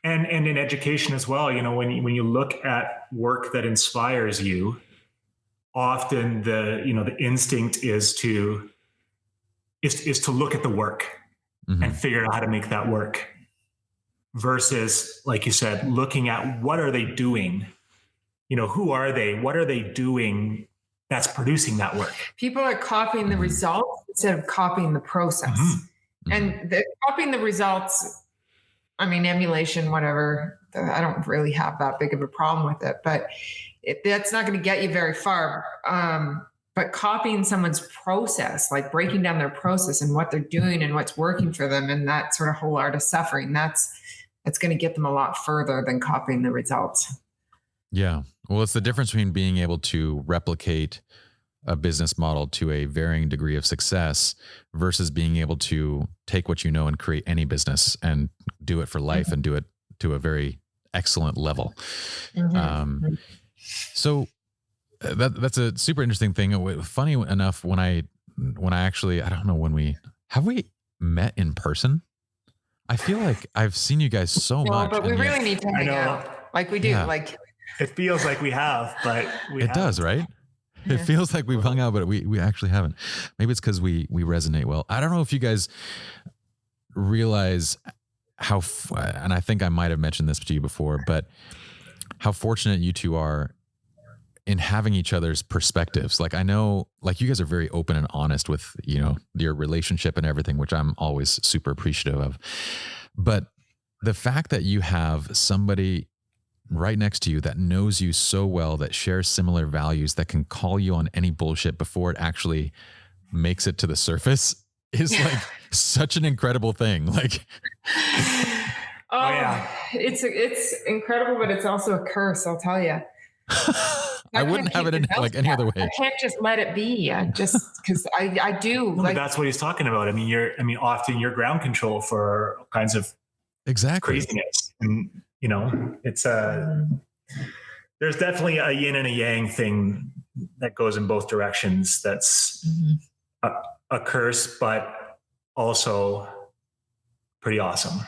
And in education as well, when you look at work that inspires you, often the instinct is to look at the work and figure out how to make that work. Versus, like you said, looking at what are they doing? Who are they? What are they doing that's producing that work? People are copying the results instead of copying the process. And copying the results, I mean, emulation, whatever, I don't really have that big of a problem with it, but that's not going to get you very far. But copying someone's process, like breaking down their process and what they're doing and what's working for them, and that sort of whole art of suffering, that's going to get them a lot further than copying the results. Yeah. Well, it's the difference between being able to replicate a business model to a varying degree of success versus being able to take what you know and create any business and do it for life and do it to a very excellent level. So that's a super interesting thing. Funny enough, when I when I don't know when we met in person. I feel like I've seen you guys so much. But we really need to hang out. Like we do. Yeah. Like it feels like we have, but it does, right? It feels like we've hung out, but we actually haven't. Maybe it's because we resonate well. I don't know if you guys realize how, and I think I might have mentioned this to you before, but how fortunate you two are in having each other's perspectives. Like I know, like you guys are very open and honest with, your relationship and everything, which I'm always super appreciative of. But the fact that you have somebody right next to you that knows you so well, that shares similar values, that can call you on any bullshit before it actually makes it to the surface is like such an incredible thing. Like, it's incredible, but it's also a curse. I'll tell you. I wouldn't have it in like any other way. I can't just let it be. Just because I do. No, but that's what he's talking about. I mean, often you're ground control for all kinds of craziness, and it's there's definitely a yin and a yang thing that goes in both directions. That's a curse, but also pretty awesome.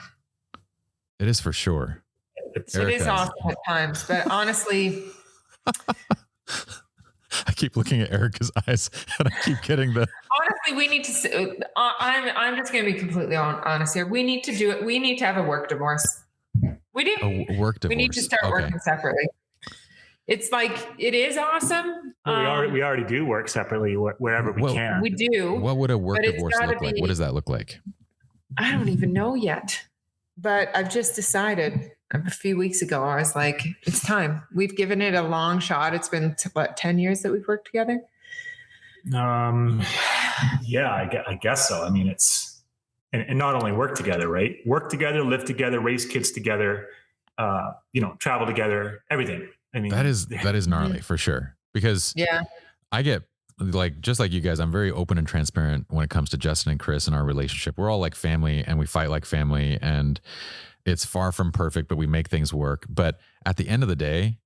It is for sure. It is awesome at times, but honestly, I keep looking at Erika's eyes and I keep getting the. Honestly, we need to. I'm just going to be completely honest here. We need to do it. We need to have a work divorce. We do. A work divorce. We need to start working separately. It's like it is awesome. Well, we already do work separately wherever we can. We do. What would a work divorce look like? What does that look like? I don't even know yet, but I've just decided. A few weeks ago, I was like, it's time. We've given it a long shot. It's been, 10 years that we've worked together? Yeah, I guess so. I mean, it's, and not only work together, right? Work together, live together, raise kids together, travel together, everything. I mean, that is gnarly for sure. Because I get just like you guys, I'm very open and transparent when it comes to Justin and Chris and our relationship. We're all like family and we fight like family, and it's far from perfect, but we make things work. But at the end of the day,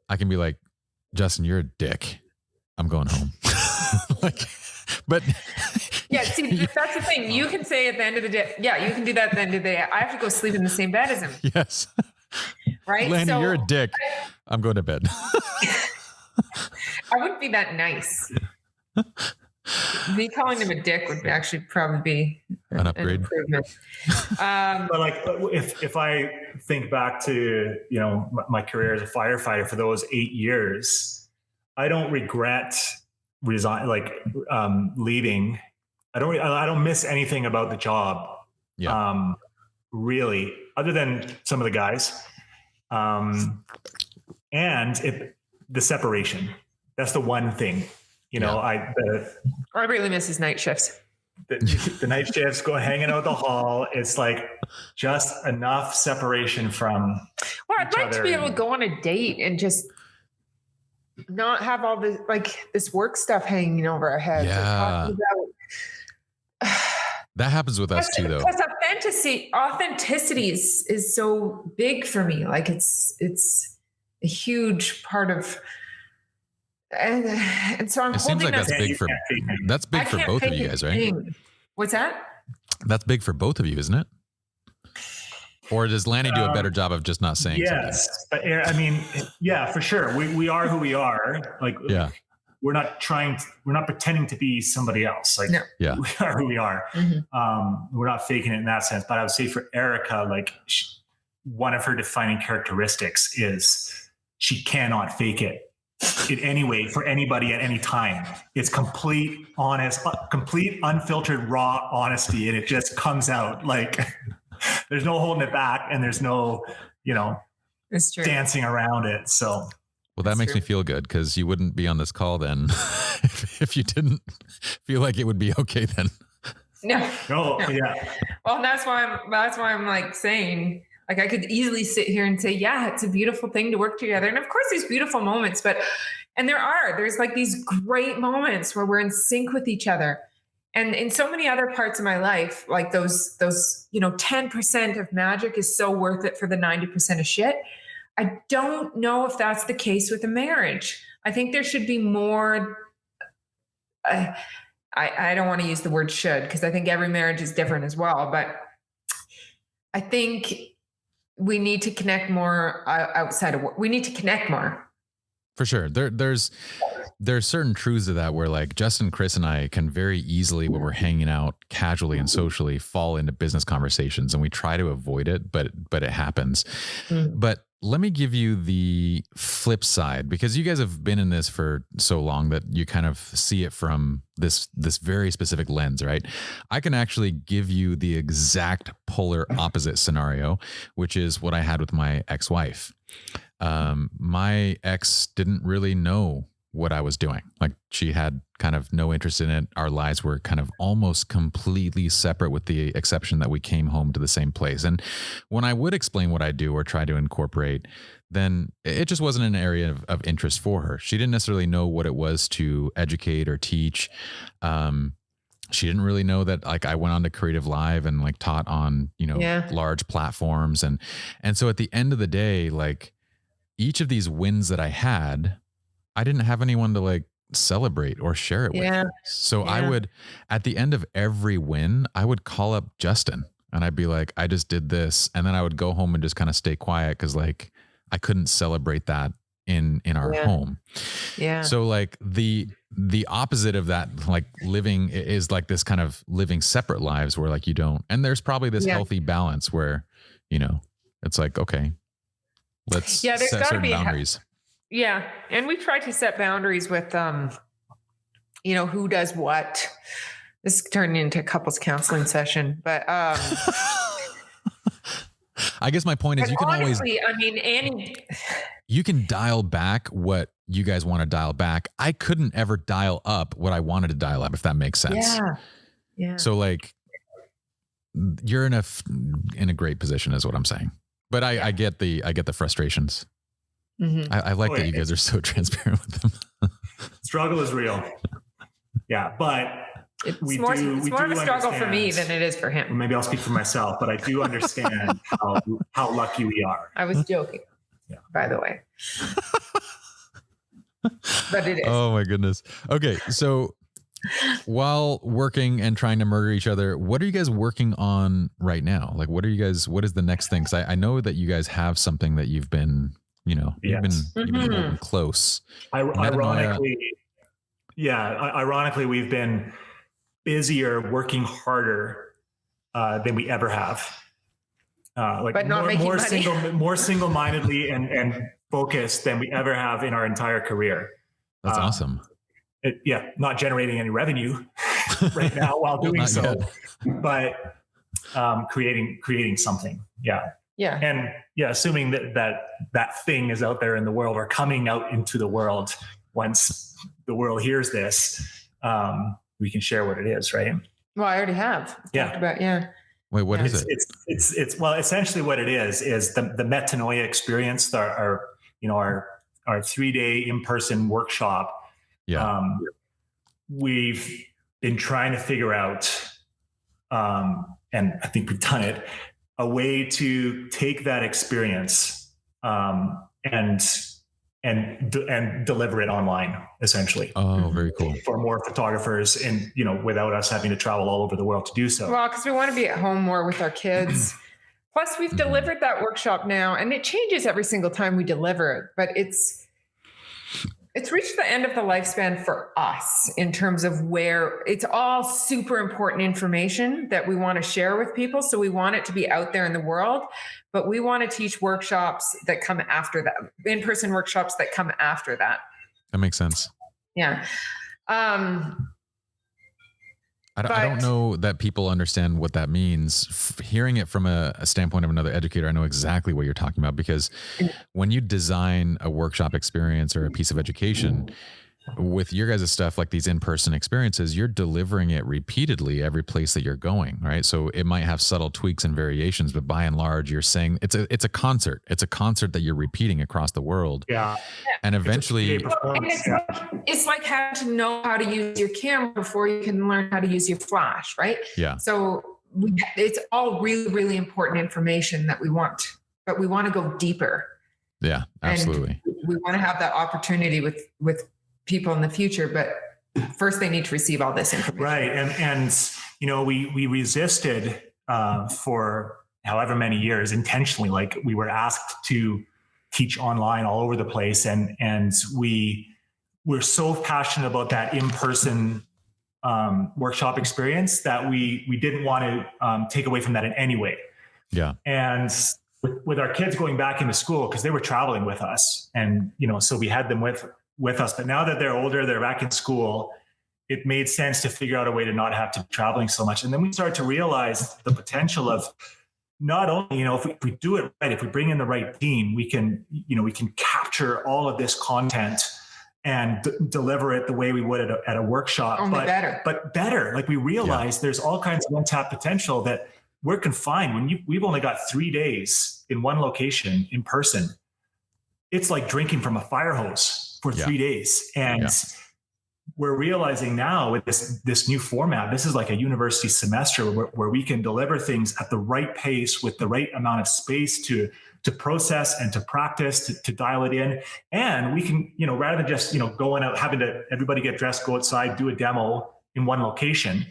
I can be like, Justin, you're a dick. I'm going home. But yeah, see, that's the thing. You can say at the end of the day, you can do that at the end of the day. I have to go sleep in the same bed as him. Yes. Right? Lanny, you're a dick. I'm going to bed. I wouldn't be that nice. Me calling him a dick would actually probably be an upgrade. Improvement. But like, if I think back to my career as a firefighter for those 8 years, I don't regret leaving. I don't miss anything about the job. Yeah. Really, other than some of the guys, and the separation. That's the one thing. I really miss his night shifts. The night shifts, hanging out the hall. It's like just enough separation from. Well, I'd like to be able to go on a date and just not have all this this work stuff hanging over our heads. Yeah. That happens with us too, though. Plus, authenticity is so big for me. Like it's a huge part of. And so I'm. It seems like that's big for both of you guys, right? What's that? That's big for both of you, isn't it? Or does Lanny do a better job of just not saying something? Yes, I mean, yeah, for sure. We are who we are. Like, we're not pretending to be somebody else. Like, we are who we are. Mm-hmm. We're not faking it in that sense. But I would say for Erika, one of her defining characteristics is she cannot fake it in any way for anybody at any time. It's complete, honest, complete, unfiltered, raw honesty. And it just comes out there's no holding it back, and there's no, it's true, dancing around it. So, well, that makes me feel good, because you wouldn't be on this call then if you didn't feel like it would be okay then. No. Yeah. Well, that's why I'm saying, I could easily sit here and say, it's a beautiful thing to work together. And of course there's beautiful moments, there's these great moments where we're in sync with each other. And in so many other parts of my life, like those 10% of magic is so worth it for the 90% of shit. I don't know if that's the case with a marriage. I think there should be more I don't want to use the word should, because I think every marriage is different as well. But I think we need to connect more outside of work. We need to connect more. For sure. There's certain truths to that where like Justin, Chris, and I can very easily, when we're hanging out casually and socially, fall into business conversations, and we try to avoid it, but it happens. But let me give you the flip side, because you guys have been in this for so long that you kind of see it from this very specific lens, right? I can actually give you the exact polar opposite scenario, which is what I had with my ex-wife. My ex didn't really know what I was doing. Like, she had kind of no interest in it. Our lives were kind of almost completely separate, with the exception that we came home to the same place. And when I would explain what I do or try to incorporate, then it just wasn't an area of interest for her. She didn't necessarily know what it was to educate or teach. She didn't really know that like I went on to Creative Live and like taught on, large platforms. And so at the end of the day, like, each of these wins that I had, I didn't have anyone to like celebrate or share it with. So I would, at the end of every win, I would call up Justin and I'd be like, I just did this. And then I would go home and just kind of stay quiet, because like I couldn't celebrate that in our home. So like the opposite of that, like living, is like this kind of living separate lives where like you don't, and there's probably this healthy balance where, it's like, okay, let's set certain boundaries. And we try to set boundaries with, who does what. This turned into a couples counseling session, but I guess my point is, you can honestly, always, you can dial back what you guys want to dial back. I couldn't ever dial up what I wanted to dial up, if that makes sense. Yeah. So like, you're in a great position, is what I'm saying. But I get the frustrations. I like that you guys are so transparent with them. Struggle is real. Yeah, but it's more of a struggle for me than it is for him. Well, maybe I'll speak for myself, but I do understand how lucky we are. I was joking, by the way. But it is. Oh my goodness. Okay, so while working and trying to murder each other, what are you guys working on right now? Like, what is the next thing? Because I know that you guys have something that you've been, you've been holding close. Ironically, we've been busier, working harder than we ever have. But not more single-mindedly and focused than we ever have in our entire career. That's awesome. Not generating any revenue right now while doing so, but creating something. And assuming that thing is out there in the world, or coming out into the world once the world hears this, we can share what it is, right? Well, I already have talked about, Wait, what is it? It's well, essentially what it is the metanoia experience, our 3-day in-person workshop. We've been trying to figure out, and I think we've done it, a way to take that experience and deliver it online, essentially. Oh, very cool. For more photographers, and without us having to travel all over the world to do so. Well, because we want to be at home more with our kids. Plus, we've delivered that workshop now, and it changes every single time we deliver it, but it's reached the end of the lifespan for us in terms of where it's all super important information that we want to share with people. So we want it to be out there in the world, but we want to teach workshops that come after that, in-person workshops that come after that. That makes sense. Yeah. I don't know that people understand what that means. Hearing it from a standpoint of another educator, I know exactly what you're talking about, because when you design a workshop experience or a piece of education with your guys' stuff, like these in-person experiences, you're delivering it repeatedly every place that you're going, right? So it might have subtle tweaks and variations, but by and large, you're saying it's a concert. It's a concert that you're repeating across the world. Yeah. And eventually, it's like having to know how to use your camera before you can learn how to use your flash, right? Yeah. So it's all really, really important information that we want, but we want to go deeper. Yeah, absolutely. And we want to have that opportunity with people in the future, but first they need to receive all this information. Right. And we resisted for however many years intentionally. Like, we were asked to teach online all over the place. And we're so passionate about that in-person workshop experience that we didn't want to take away from that in any way. Yeah. And with our kids going back into school, because they were traveling with us, and so we had them with us. But now that they're older, they're back in school, it made sense to figure out a way to not have to be traveling so much. And then we started to realize the potential of not only, if we do it right, if we bring in the right team, we can capture all of this content and deliver it the way we would at a workshop. But better. Like, we realize there's all kinds of untapped potential that we're confined. When we've only got 3 days in one location in person, it's like drinking from a fire hose for 3 days. And we're realizing now with this new format, this is like a university semester where we can deliver things at the right pace with the right amount of space to process and to practice, to dial it in. And we can, rather than just, going out, having to everybody get dressed, go outside, do a demo in one location,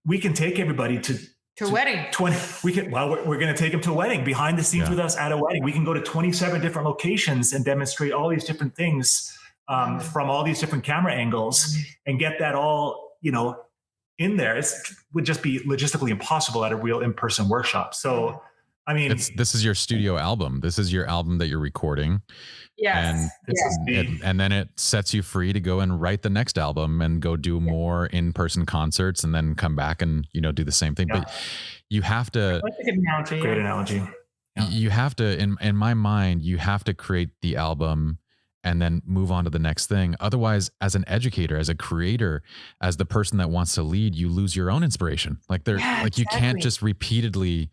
we can take everybody to a wedding. We're going to take them to a wedding, behind the scenes with us at a wedding. We can go to 27 different locations and demonstrate all these different things from all these different camera angles and get that all, in there. It would just be logistically impossible at a real in-person workshop. So, I mean, this is your studio album. This is your album that you're recording. Yes. And then it sets you free to go and write the next album and go do more in-person concerts and then come back and, do the same thing. Yeah. But you have to. That's a good analogy. Great analogy. Yeah. You have to, in my mind, you have to create the album and then move on to the next thing. Otherwise, as an educator, as a creator, as the person that wants to lead, you lose your own inspiration. You can't just repeatedly.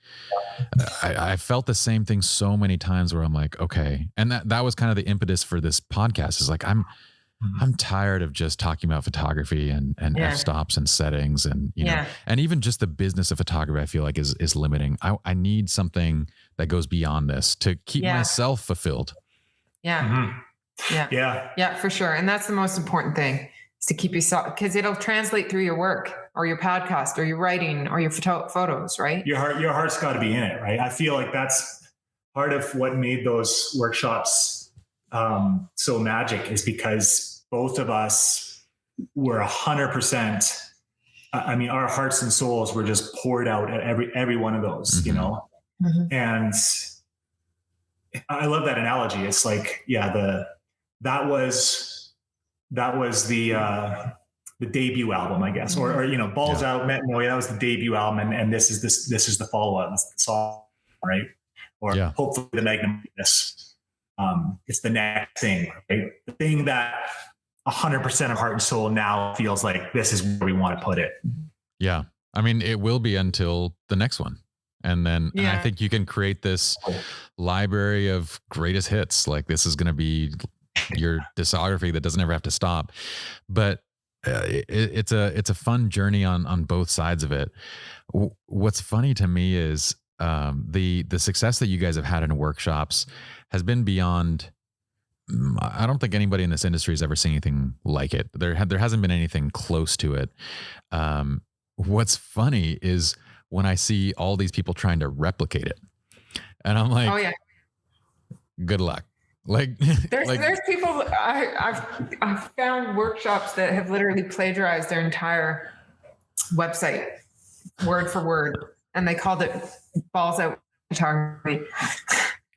I felt the same thing so many times where I'm like, okay. And that was kind of the impetus for this podcast, is like, I'm tired of just talking about photography and f-stops and settings and, and even just the business of photography, I feel like is limiting. I need something that goes beyond this to keep myself fulfilled. Yeah. Mm-hmm. Yeah, for sure. And that's the most important thing, is to keep yourself, because it'll translate through your work or your podcast or your writing or your photos, right? Your heart's got to be in it, right? I feel like that's part of what made those workshops so magic, is because both of us were 100%. I mean, our hearts and souls were just poured out at every one of those, Mm-hmm. And I love that analogy. It's like, that was the debut album, I guess, or Balls Out, Metanoia. That was the debut album, and this is the follow-up. This is the song, right? Or hopefully the Magnum. It's the next thing, right? The thing that 100% of heart and soul now feels like this is where we want to put it. Yeah, I mean, it will be until the next one. And then and I think you can create this library of greatest hits. Like, this is going to be your discography that doesn't ever have to stop. But it's a fun journey on both sides of it. What's funny to me is the success that you guys have had in workshops has been beyond. I don't think anybody in this industry has ever seen anything like it. There hasn't been anything close to it. What's funny is when I see all these people trying to replicate it, and I'm like, good luck. Like, there's people. I've found workshops that have literally plagiarized their entire website word for word, and they called it Balls Out photography.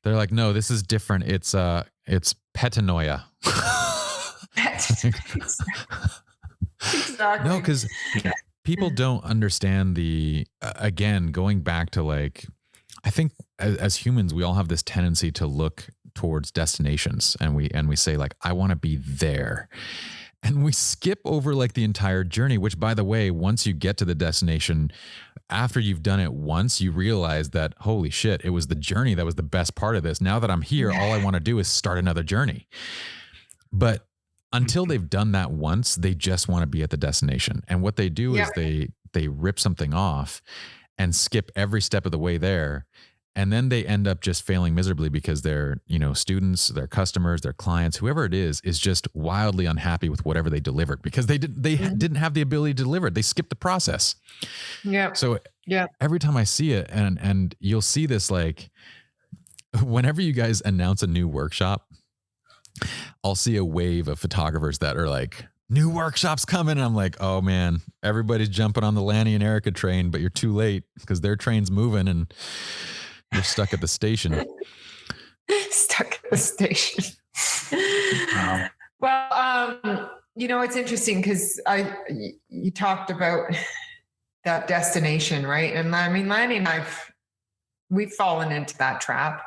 They're like, no, this is different. It's petanoia. Exactly. No, because people don't understand again, going back to, like, I think as humans, we all have this tendency to look towards destinations, and we say, like, I want to be there. And we skip over, like, the entire journey, which, by the way, once you get to the destination, after you've done it once, you realize that, holy shit, it was the journey that was the best part of this. Now that I'm here, all I want to do is start another journey. But until they've done that once, they just want to be at the destination. And what they do is they rip something off and skip every step of the way there. And then they end up just failing miserably because their, students, their customers, their clients, whoever it is just wildly unhappy with whatever they delivered because they didn't have the ability to deliver it. They skipped the process. Yeah. So every time I see it, and you'll see this, like, whenever you guys announce a new workshop, I'll see a wave of photographers that are like, new workshops coming. And I'm like, oh man, everybody's jumping on the Lanny and Erika train, but you're too late because their train's moving and you're stuck at the station. Stuck at the station. Wow. Well, it's interesting because you talked about that destination, right? And I mean, Lanny and we've fallen into that trap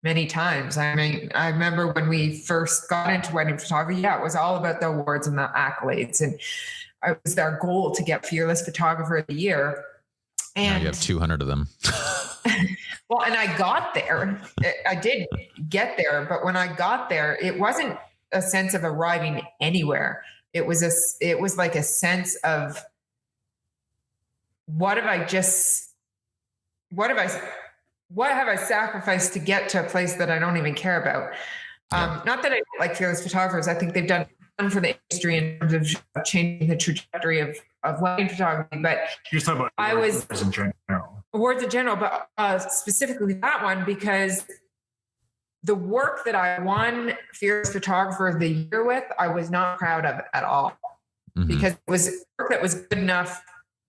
many times. I mean, I remember when we first got into wedding photography, it was all about the awards and the accolades. And it was our goal to get Fearless Photographer of the Year. And now you have 200 of them. Well, and I got there. I did get there. But when I got there, it wasn't a sense of arriving anywhere. It was like a sense of, what have I sacrificed to get to a place that I don't even care about? Not that I don't like Fearless Photographers. I think they've done for the industry in terms of changing the trajectory of wedding photography. But you're talking about awards in general, but specifically that one, because the work that I won Fearless Photographer of the Year with, I was not proud of at all, because it was work that was good enough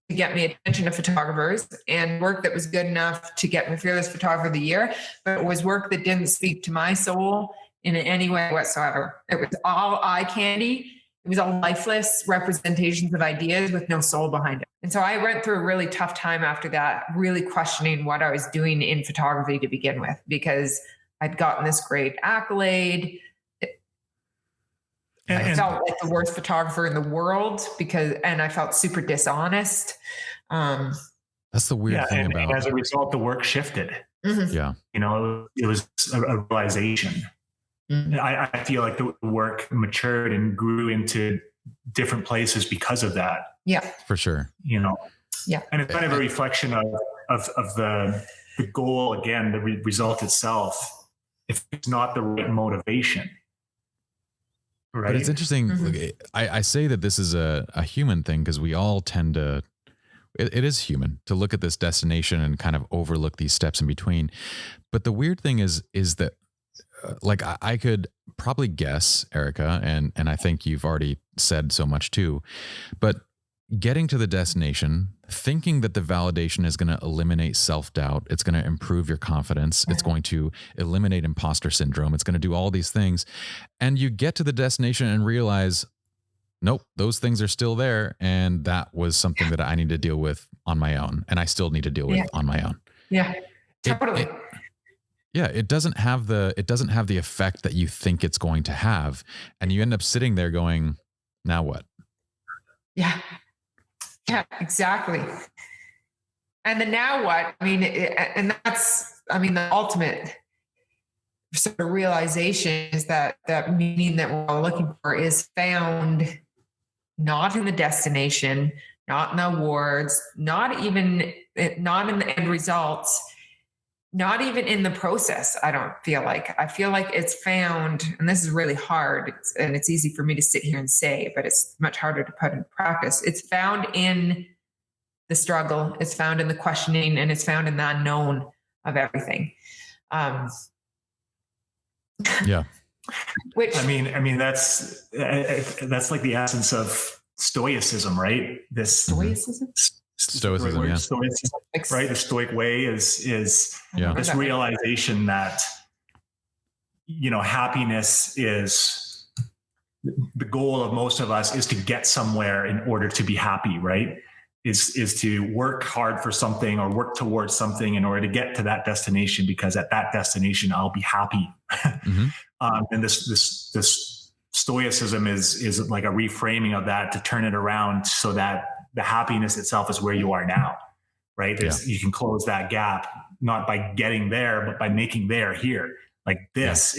to get me attention to photographers and work that was good enough to get me Fearless Photographer of the Year, but it was work that didn't speak to my soul in any way whatsoever. It was all eye candy. It was all lifeless representations of ideas with no soul behind it. And so I went through a really tough time after that, really questioning what I was doing in photography to begin with, because I'd gotten this great accolade. I felt like the worst photographer in the world and I felt super dishonest. That's the weird thing about. And as a result, the work shifted. Mm-hmm. Yeah. It was a realization. Mm-hmm. I feel like the work matured and grew into different places because of that. Yeah, for sure. Yeah. And it's kind of a reflection of the goal, again, the result itself, if it's not the right motivation. Right. But it's interesting. Mm-hmm. I say that this is a human thing because we all tend to, it is human to look at this destination and kind of overlook these steps in between. But the weird thing is that like I could probably guess, Erika, and I think you've already said so much too, but getting to the destination, thinking that the validation is going to eliminate self-doubt, it's going to improve your confidence, it's going to eliminate imposter syndrome, it's going to do all these things. And you get to the destination and realize, nope, those things are still there. And that was something that I need to deal with on my own. And I still need to deal with on my own. Yeah, totally. It doesn't have the effect that you think it's going to have. And you end up sitting there going, now what? Yeah. Yeah, exactly. And the now what? I mean, the ultimate sort of realization is that meaning that we're all looking for is found not in the destination, not in the awards, not in the end results, not even in the process. I don't feel like. I feel like it's found, and this is really hard, and it's easy for me to sit here and say, but it's much harder to put into practice. It's found in the struggle, it's found in the questioning, and it's found in the unknown of everything. Yeah. Which I mean that's like the essence of stoicism, right? Stoicism. Stoicism, yeah. Stoicism, right? The Stoic way is this realization that happiness is the goal of most of us, is to get somewhere in order to be happy, right? Is to work hard for something or work towards something in order to get to that destination, because at that destination I'll be happy. Mm-hmm. And this stoicism is like a reframing of that to turn it around so that the happiness itself is where you are now, right? You can close that gap, not by getting there, but by making there here. Like this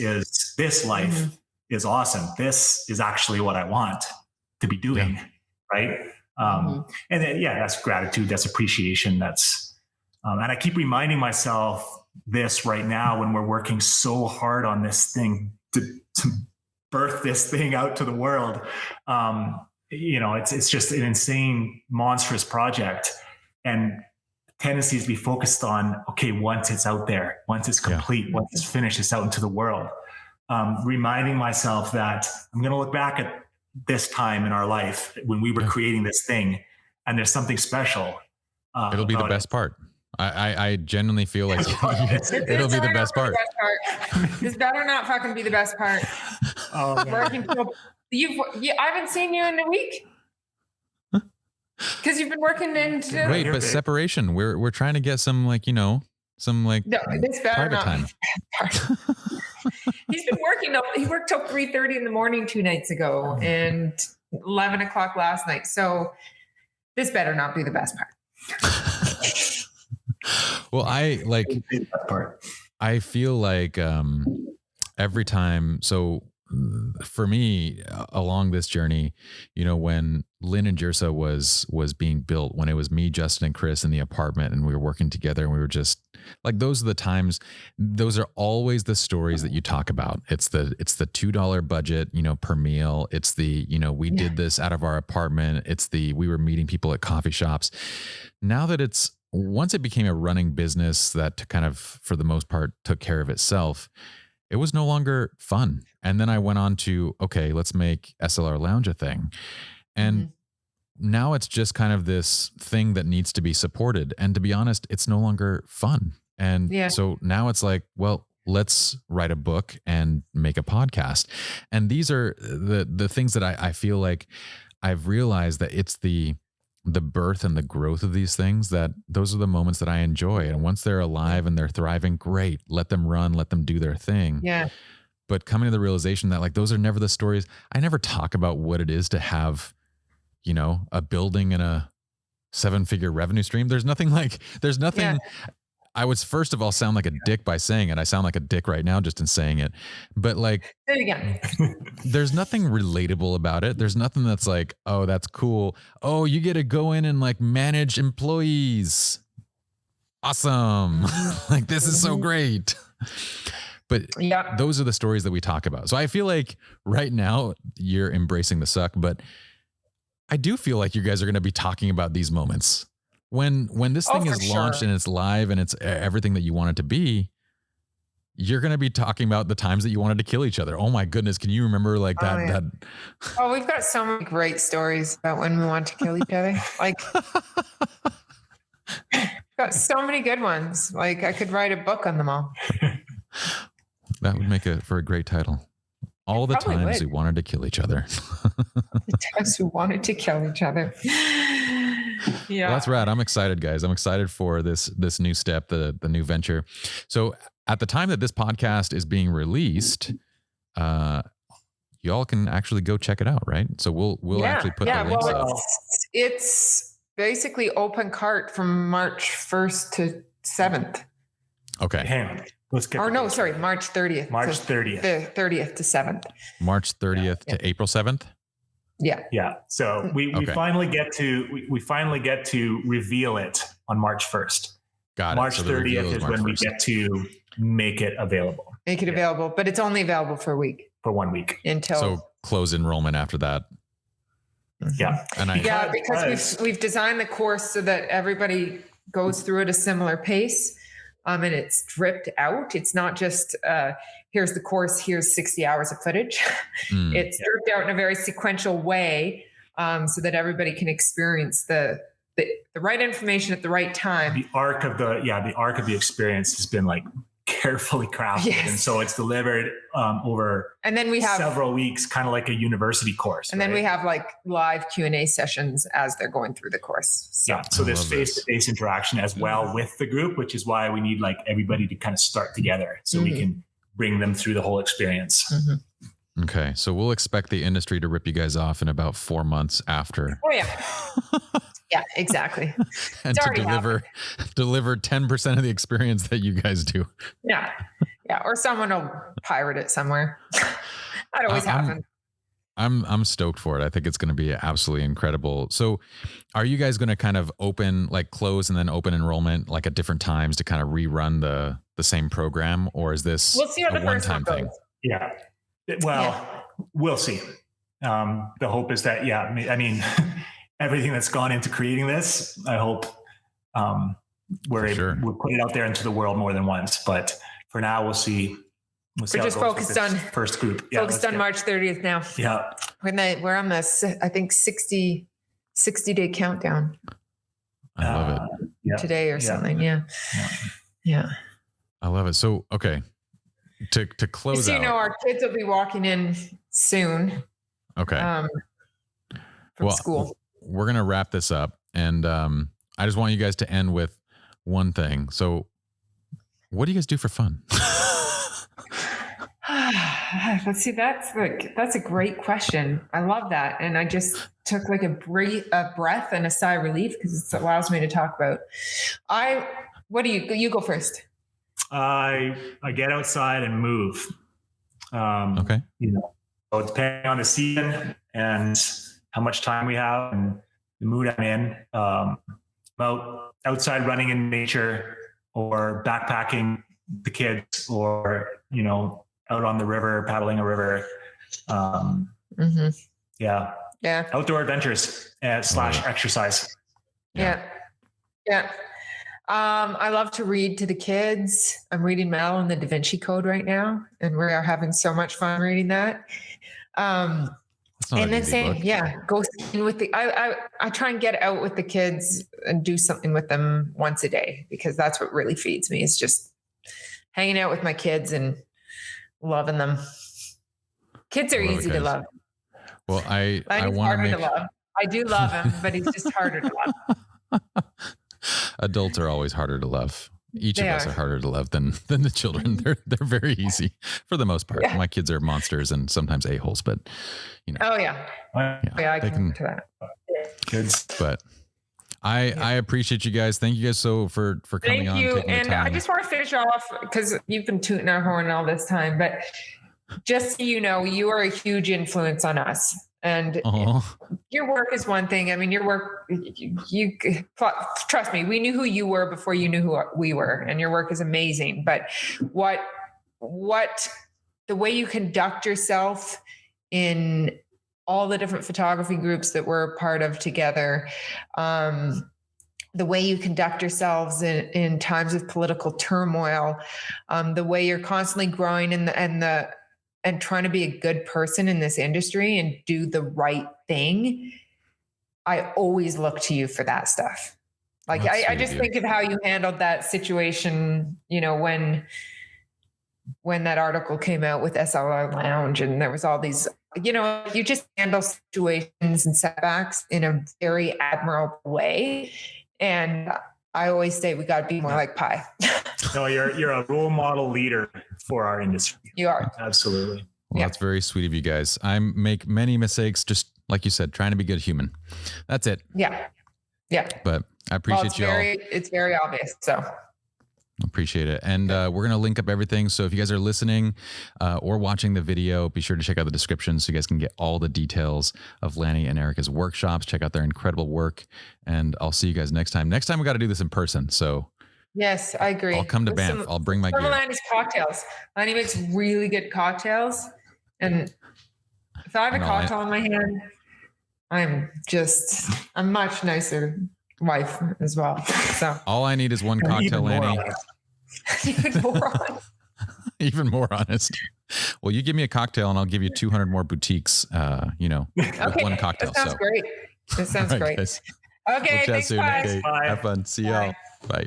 life is awesome. This is actually what I want to be doing. Right. And then, that's gratitude, that's appreciation. That's, and I keep reminding myself this right now when we're working so hard on this thing to birth this thing out to the world. It's just an insane, monstrous project, and tendencies to be focused on, okay, once it's out there, once it's complete, once it's finished, it's out into the world. Reminding myself that I'm going to look back at this time in our life when we were creating this thing, and there's something special. It'll be the best part. I genuinely feel like it'll be the best part. This better not fucking be the best part. I haven't seen you in a week because you've been working into. Wait, but separation. We're trying to get some no, this private time. He's been working. He worked till 3:30 in the morning 2 nights ago and 11 o'clock last night. So this better not be the best part. Well, I feel like every time. So for me, along this journey, when Lynn and Jirsa was being built, when it was me, Justin, and Chris in the apartment, and we were working together, and we were just like, those are the times. Those are always the stories that you talk about. It's the $2 budget, per meal. It's the we did this out of our apartment. It's we were meeting people at coffee shops. Now that once it became a running business that kind of, for the most part, took care of itself, it was no longer fun. And then I went on to, okay, let's make SLR Lounge a thing. And now it's just kind of this thing that needs to be supported. And to be honest, it's no longer fun. And so now it's like, well, let's write a book and make a podcast. And these are the things that I feel like I've realized that it's the birth and the growth of these things, that those are the moments that I enjoy. And once they're alive and they're thriving, great. Let them run, let them do their thing. Yeah. But coming to the realization that those are never the stories. I never talk about what it is to have, a building and a 7-figure revenue stream. There's nothing. Yeah. I would first of all sound like a dick by saying it. I sound like a dick right now just in saying it. But there you go. There's nothing relatable about it. There's nothing that's like, oh, that's cool. Oh, you get to go in and manage employees. Awesome. This is so great. But those are the stories that we talk about. So I feel like right now you're embracing the suck, but I do feel like you guys are going to be talking about these moments. When this thing is launched and it's live and it's everything that you want it to be, you're going to be talking about the times that you wanted to kill each other. Oh my goodness. Can you remember that? Oh, we've got so many great stories about when we want to kill each other. Got so many good ones. I could write a book on them all. That would make for a great title. All the times we wanted to kill each other. The times we wanted to kill each other. Yeah. Well, that's rad. I'm excited, guys. I'm excited for this new step, the new venture. So at the time that this podcast is being released, y'all can actually go check it out, right? So we'll actually put the links up. It's basically open cart from March 1st to 7th. Okay. Hang on. Let's get March 30th. March 30th. The 30th to 7th. March 30th to April 7th? Yeah. Yeah. So we finally get to reveal it on March 1st. Got it. March 30th is when we get to make it available. Make it available, but it's only available for a week. For 1 week. Until close enrollment after that. Yeah. Because we've designed the course so that everybody goes through at a similar pace. And it's dripped out. It's not just here's the course, here's 60 hours of footage. It's dripped out in a very sequential way so that everybody can experience the right information at the right time. The arc of the experience has been carefully crafted. Yes. And so it's delivered over and then we have several weeks, kind of like a university course. And then we have live Q&A sessions as they're going through the course. So there's face-to-face interaction as well with the group, which is why we need everybody to kind of start together so we can bring them through the whole experience. Mm-hmm. Okay. So we'll expect the industry to rip you guys off in about 4 months after. Oh yeah. Yeah, exactly. And to deliver 10% of the experience that you guys do. Yeah. Yeah. Or someone will pirate it somewhere. That always happens. I'm stoked for it. I think it's going to be absolutely incredible. So are you guys going to kind of close and then open enrollment like at different times to kind of rerun the same program? Or is this We'll see how a the first one one-time goes. thing? Yeah. Well, we'll see. The hope is that, I mean, everything that's gone into creating this, I hope we'll put it out there into the world more than once. But for now, we'll see. We're just focused on first group. Focused on March 30th now. Yeah. We're on this, I think 60-day countdown. I love it. Today or something. Yeah. I love it. So, okay. To close out. Our kids will be walking in soon. Okay. From school. We're going to wrap this up. And I just want you guys to end with one thing. So what do you guys do for fun? Let's see. That's a great question. I love that. And I just took like a breath and a sigh of relief because it allows me to talk about. What do you go first? I get outside and move. Okay. So depending on the season and how much time we have and the mood I'm in, about outside running in nature or backpacking the kids or, out on the river, paddling a river. Yeah. Outdoor adventures / exercise. Yeah. I love to read to the kids. I'm reading Mal and the Da Vinci Code right now, and we are having so much fun reading that. And then same, go with the. I try and get out with the kids and do something with them once a day because that's what really feeds me. Is just hanging out with my kids and loving them. Kids are easy to love. Well, I want to love. I do love him, but he's just harder to love. Adults are always harder to love. Each of us are harder to love than the children. They're very easy for the most part. Yeah. My kids are monsters and sometimes a-holes, but Oh yeah. I can to that. Kids. But I appreciate you guys. Thank you guys for coming on. Thank you. And I just want to finish off because you've been tooting our horn all this time, but just so you know, you are a huge influence on us. And your work is one thing. I mean, your work, you trust me, we knew who you were before you knew who we were, and your work is amazing. But what the way you conduct yourself in all the different photography groups that we're a part of together, the way you conduct yourselves in times of political turmoil, the way you're constantly growing and trying to be a good person in this industry and do the right thing. I always look to you for that stuff. Like I just think of how you handled that situation, when that article came out with SLR Lounge and there was all these, you just handle situations and setbacks in a very admirable way. And I always say we got to be more like Pi. No, you're a role model leader for our industry. You are. Absolutely. Well, that's very sweet of you guys. I make many mistakes, just like you said, trying to be a good human. That's it. Yeah. But I appreciate you all. It's very obvious. So appreciate it. And we're going to link up everything. So if you guys are listening or watching the video, be sure to check out the description so you guys can get all the details of Lanny and Erika's workshops. Check out their incredible work. And I'll see you guys next time. Next time we got to do this in person. So yes, I agree. I'll come to Banff. I'll bring my gear. Lanny's cocktails. Lanny makes really good cocktails. And if I have a cocktail in my hand, I'm a much nicer wife as well. So all I need is one cocktail, Lanny. Even more honest. Even more honest. Well, you give me a cocktail and I'll give you 200 more boutiques, with one cocktail. That sounds great. That sounds great. Guys. Okay, we'll thanks, bye. Okay, have fun. See y'all. Bye.